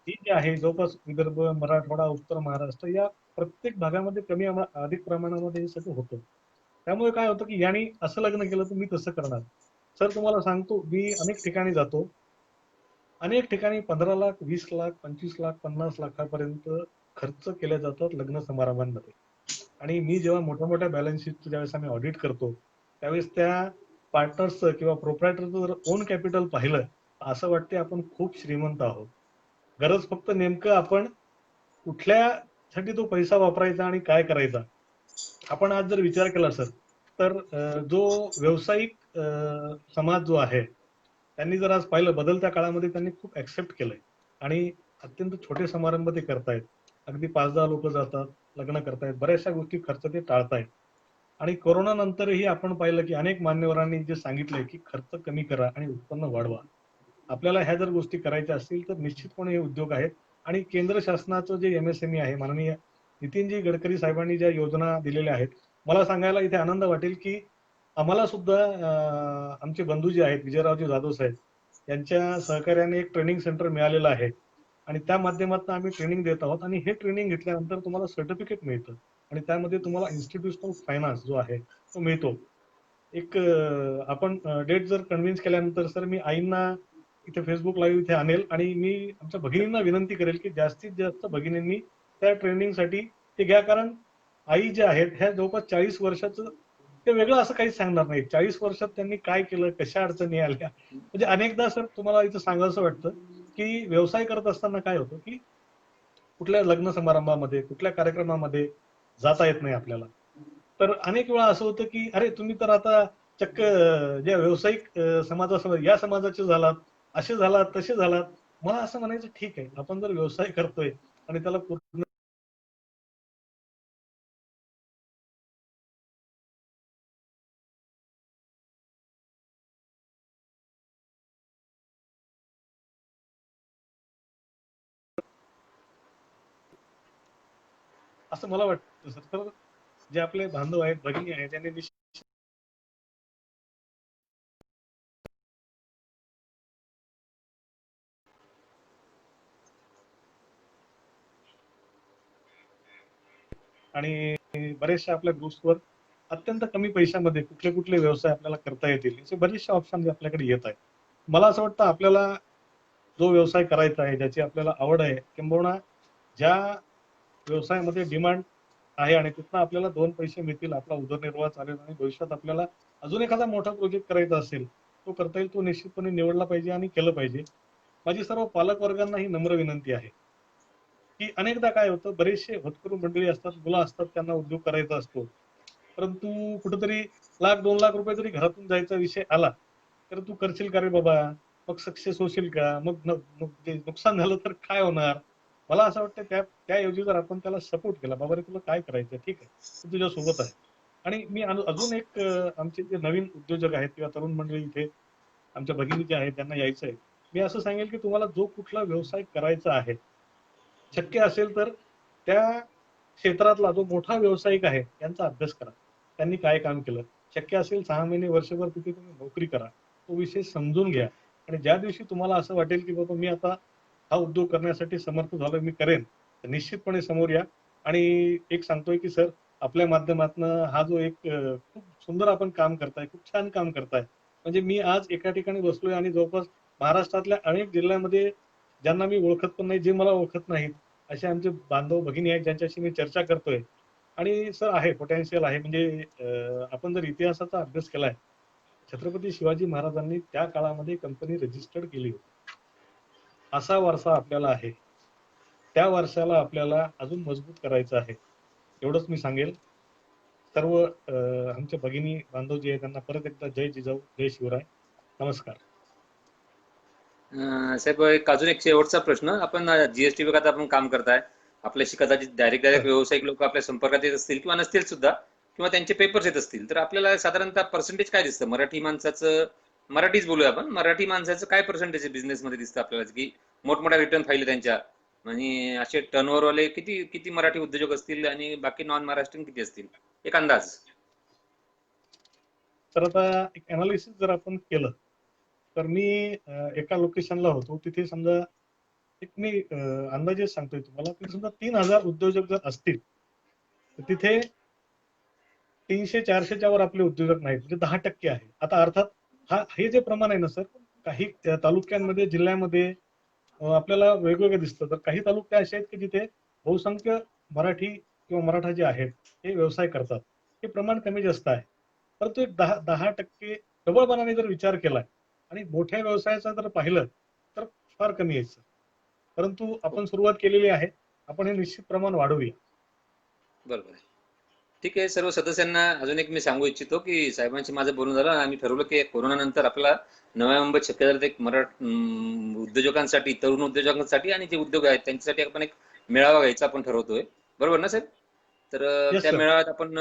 ही जी आहे जवळपास विदर्भ, मराठवाडा, उत्तर महाराष्ट्र या प्रत्येक भागामध्ये कमी अधिक प्रमाणामध्ये हे सगळं होतं. त्यामुळे काय होतं की यांनी असं लग्न केलं तर मी तसं करणार. सर तुम्हाला सांगतो, मी अनेक ठिकाणी जातो. अनेक ठिकाणी 15 लाख, 20 लाख, 25 लाख, 50 लाखापर्यंत खर्च केले जातात लग्न समारंभांमध्ये. आणि मी जेव्हा मोठ्या मोठ्या बॅलन्स शीटचं ज्यावेळेस आम्ही ऑडिट करतो त्यावेळेस त्या पार्टनर्सचं किंवा प्रोप्रायटरचं जर ओन कॅपिटल पाहिलं, असं वाटते आपण खूप श्रीमंत आहोत. गरज फक्त नेमकं आपण कुठल्यासाठी तो पैसा वापरायचा आणि काय करायचा. आपण आज जर विचार केला सर, तर जो व्यावसायिक समाज जो आहे त्यांनी जर आज पाहिलं बदलत्या काळामध्ये त्यांनी खूप ऍक्सेप्ट केलंय आणि अत्यंत छोटे समारंभ ते करतायत. अगदी 5-10 लोक जातात, लग्न करतायत, बऱ्याचशा गोष्टी खर्च ते टाळतायत. आणि कोरोना नंतरही आपण पाहिलं की अनेक मान्यवरांनी जे सांगितलंय की खर्च कमी करा आणि उत्पन्न वाढवा. आपल्याला ह्या जर गोष्टी करायच्या असतील तर निश्चितपणे हे उद्योग आहेत. आणि केंद्र शासनाचं जे MSME आहे, माननीय नितीनजी गडकरी साहेबांनी ज्या योजना दिलेल्या आहेत, मला सांगायला इथे आनंद वाटेल की आम्हाला सुद्धा आमचे बंधू जे आहेत विजयरावजी जाधव साहेब यांच्या सहकार्याने एक ट्रेनिंग सेंटर मिळालेलं आहे. आणि त्या माध्यमातून आम्ही ट्रेनिंग देत आहोत आणि हे ट्रेनिंग घेतल्यानंतर तुम्हाला सर्टिफिकेट मिळतं आणि त्यामध्ये तुम्हाला इन्स्टिट्यूशनल फायनान्स जो आहे तो मिळतो. एक आपण डेट जर कन्व्हिन्स केल्यानंतर सर मी आईंना इथे फेसबुक लाईव्ह इथे आणेल आणि मी आमच्या भगिनींना विनंती करेल की जास्तीत जास्त भगिनींनी त्या ट्रेनिंगसाठी ते घ्या. कारण आई ज्या आहेत ह्या जवळपास 40 वर्षाचं ते वेगळं असं काही सांगणार नाही. 40 वर्षात त्यांनी काय केलं, कशा अडचणी आल्या. म्हणजे अनेकदा सर तुम्हाला इथं सांगायचं वाटतं की व्यवसाय करत असताना काय होतं की कुठल्या लग्न समारंभामध्ये, कुठल्या कार्यक्रमामध्ये जाता येत नाही आपल्याला. तर अनेक वेळा असं होतं की अरे तुम्ही तर आता चक्क ज्या व्यावसायिक समाजासमोर या समाजाचे झालात, असे झालात, तसे झालात. मला असं म्हणायचं ठीक आहे, आपण जर व्यवसाय करतोय आणि त्याला पूर्ण असं मला वाटतं सर. तर जे आपले बांधव आहेत, भगिनी आहेत त्यांनी आणि बरेचशा आपल्या ग्रुप्सवर अत्यंत कमी पैशामध्ये कुठले कुठले व्यवसाय आपल्याला करता येतील असे बरेचसे ऑप्शन आपल्याकडे येत आहेत. मला असं वाटतं आपल्याला जो व्यवसाय करायचा आहे, ज्याची आपल्याला आवड आहे, किंबहुना ज्या व्यवसायामध्ये डिमांड आहे आणि तिथनं आपल्याला 2 पैसे मिळतील, आपला उदरनिर्वाह चालेल आणि भविष्यात आपल्याला अजून एखादा मोठा प्रोजेक्ट करायचा असेल, तो करता येईल, तो निश्चितपणे निवडला पाहिजे आणि केलं पाहिजे. माझी सर्व पालक वर्गांना ही नम्र विनंती आहे की अनेकदा काय होतं, बरेचसे होतकरू मंडळी असतात, मुलं असतात, त्यांना उद्योग करायचा असतो. परंतु कुठेतरी 1,00,000-2,00,000 रुपये जरी घरातून जायचा विषय आला तर तू करशील का रे बाबा, मग सक्सेस होशील का, मग ते नुकसान झालं तर काय होणार. मला असं वाटतं त्याऐवजी जर आपण त्याला सपोर्ट केला, बाबा रे तुला काय करायचं ठीक आहे, मी तुझ्या सोबत आहे. आणि मी अजून एक आमचे जे नवीन उद्योजक आहेत किंवा तरुण मंडळी इथे आमच्या भगिनी जे आहेत त्यांना यायचं आहे, मी असं सांगेल की तुम्हाला जो कुठला व्यवसाय करायचा आहे, शक्य असेल तर त्या क्षेत्रातला जो मोठा व्यावसायिक आहे यांचा अभ्यास करा. त्यांनी काय काम केलं, शक्य असेल 6 महिने, वर्षभर तिथे तुम्ही नोकरी करा, तो विषय समजून घ्या. आणि ज्या दिवशी तुम्हाला असं वाटेल की बाबा मी आता हा उद्योग करण्यासाठी समर्थ झालो, मी करेन, तर निश्चितपणे समोर या. आणि एक सांगतोय की सर आपल्या माध्यमातनं हा जो एक खूप सुंदर आपण काम करताय, खूप छान काम करताय. म्हणजे मी आज एका ठिकाणी बसलोय आणि जवळपास महाराष्ट्रातल्या अनेक जिल्ह्यामध्ये ज्यांना मी ओळखत पण नाही, जे मला ओळखत नाहीत, असे आमचे बांधव भगिनी आहेत ज्यांच्याशी मी चर्चा करतोय. आणि सर आहे, पोटेन्शियल आहे. म्हणजे आपण जर इतिहासाचा अभ्यास केलाय, छत्रपती शिवाजी महाराजांनी त्या काळामध्ये कंपनी रजिस्टर्ड केली होती. असा वारसा आपल्याला आहे. त्या वारशाला आपल्याला अजून मजबूत करायचं आहे. एवढंच मी सांगेल. सर्व आमच्या भगिनी बांधव जे आहेत त्यांना परत एकदा जय जिजाऊ, जय शिवराय. नमस्कार. साहेब, एक अजून एक शेवटचा प्रश्न. आपण जीएसटी विभागात आपण काम करताय, आपल्याशी कदाचित डायरेक्ट व्यावसायिक लोक आपल्या संपर्कात येत असतील किंवा नसतील सुद्धा, किंवा त्यांचे पेपर्स येत असतील, तर आपल्याला साधारणतः पर्सेंटेज काय दिसतं? मराठी माणसाचं, मराठीच बोलूया आपण, मराठी माणसाचं काय पर्सेंटेज बिझनेस मध्ये दिसतं आपल्याला, की मोठमोठ्या रिटर्न फाईल त्यांच्या, आणि असे टर्नओव्हर वाले किती किती मराठी उद्योजक असतील आणि बाकी नॉन महाराष्ट्रीयन किती असतील, एक अंदाज? तर आता एक अनालिसिस जर आपण केलं, तर मी एका लोकेशनला होतो. तिथे समजा एक मी अंदाजे सांगतोय तुम्हाला, की समजा 3,000 उद्योजक जर असतील, तर तिथे 300-400च्या वर आपले उद्योजक नाहीत, म्हणजे 10% आहे. आता अर्थात हे जे प्रमाण आहे ना सर, काही तालुक्यांमध्ये, जिल्ह्यामध्ये आपल्याला वेगवेगळं दिसतं. तर काही तालुके असे आहेत की जिथे बहुसंख्य मराठी किंवा मराठा जे आहेत हे व्यवसाय करतात. हे प्रमाण कमी जास्त आहे. परंतु एक 10% प्रबळपणाने जर विचार केला आणि मोठ्या व्यवसायाचा जर पाहिलं तर फार कमी आहे सर. परंतु आपण सुरुवात केलेली आहे. आपण हे निश्चित प्रमाण वाढवूया. बरोबर आहे. ठीक आहे. सर्व सदस्यांना अजून एक मी सांगू इच्छितो की साहेबांशी माझं बोलणं झालं. आम्ही ठरवलं की कोरोना नंतर आपल्याला नव्या मुंबईत शक्य झालं तर एक उद्योजकांसाठी, तरुण उद्योजकांसाठी आणि जे उद्योग आहेत त्यांच्यासाठी आपण एक मेळावा घ्यायचा आपण ठरवतोय. बरोबर ना साहेब? तर येस त्या सर. मेळाव्यात आपण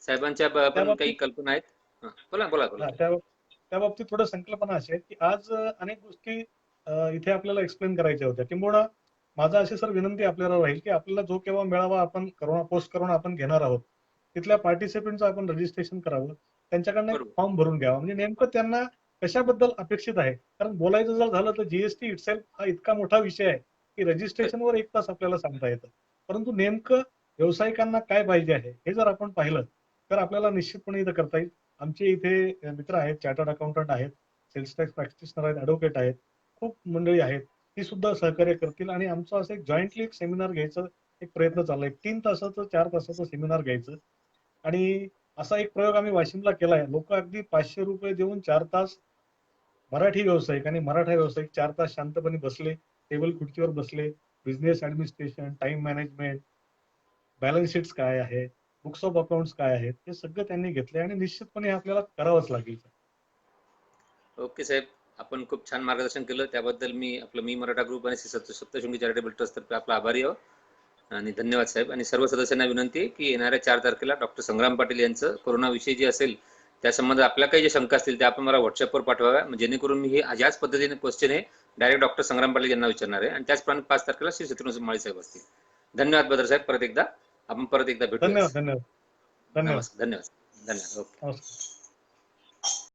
साहेबांच्या त्या पण काही बाबतीत कल्पना आहेत. बोला बोला बोला. त्या बाबतीत थोडं संकल्पना अशी आहे की आज अनेक गोष्टी इथे आपल्याला एक्सप्लेन करायच्या होत्या. किंबहुना माझा अशी सर विनंती आपल्याला राहील की आपल्याला जो केव्हा मेळावा आपण पोस्ट करून आपण घेणार आहोत, तिथल्या पार्टिसिपेंटचं आपण रजिस्ट्रेशन करावं. त्यांच्याकडनं एक बरोबर. फॉर्म भरून घ्यावा. म्हणजे नेमकं त्यांना कशाबद्दल अपेक्षित आहे. कारण बोलायचं जर झालं तर जीएसटी इटसेल्फ हा इतका मोठा विषय आहे की रजिस्ट्रेशनवर 1 तास आपल्याला सांगता येतं. परंतु नेमकं व्यावसायिकांना काय पाहिजे आहे हे जर आपण पाहिलं तर आपल्याला निश्चितपणे इथं करता येईल. आमचे इथे मित्र आहेत, चार्टर्ड अकाउंटंट आहेत, सेल्स टॅक्स प्रॅक्टिशनर आहेत, ऍडव्होकेट आहेत, खूप मंडळी आहेत. ती सुद्धा सहकार्य करतील आणि आमचं असं एक जॉईंटली एक सेमिनार घ्यायचं एक प्रयत्न चाललाय. 3 तासाचं 4 तासाचं सेमिनार घ्यायचं. आणि असा एक प्रयोग आम्ही वाशिमला केलाय. लोक अगदी ₹500 देऊन 4 तास मराठी व्यावसायिक आणि मराठा व्यावसायिक 4 तास शांतपणे बसले, टेबल खुर्चीवर बसले. Business administration, time management, balance sheets काय आहे, बुक्स ऑफ अकाउंट्स काय आहेत, हे सगळं त्यांनी घेतले आणि निश्चितपणे हे आपल्याला करावंच लागेल. ओके साहेब, आपण खूप छान मार्गदर्शन केलं. त्याबद्दल मी मराठा ग्रुप आणि सप्तशृंगी चॅरिटेबल ट्रस्ट तर्फे आपला आभारी आहोत. आणि धन्यवाद साहेब. आणि सर्व सदस्यांना विनंती आहे की येणाऱ्या 4 तारखेला डॉक्टर संग्राम पाटील यांचं कोरोनाविषयी जे असेल त्या संबंधात आपल्या काही जे शंका असतील त्या आपण मला व्हॉट्सअपवर पाठवाव्या, जेणेकरून मी हे याच पद्धतीने क्वेश्चन हे डायरेक्ट डॉक्टर संग्राम पाटील यांना विचारणार आहे. आणि त्याचप्रमाणे 5 तारखेला श्री शत्रुघ्न माळी साहेब असतील. धन्यवाद बद्र साहेब. परत एकदा आपण भेटूया. धन्यवाद. धन्यवाद. धन्यवाद. नमस्कार. धन्यवाद. धन्यवाद. ओके. नमस्कार.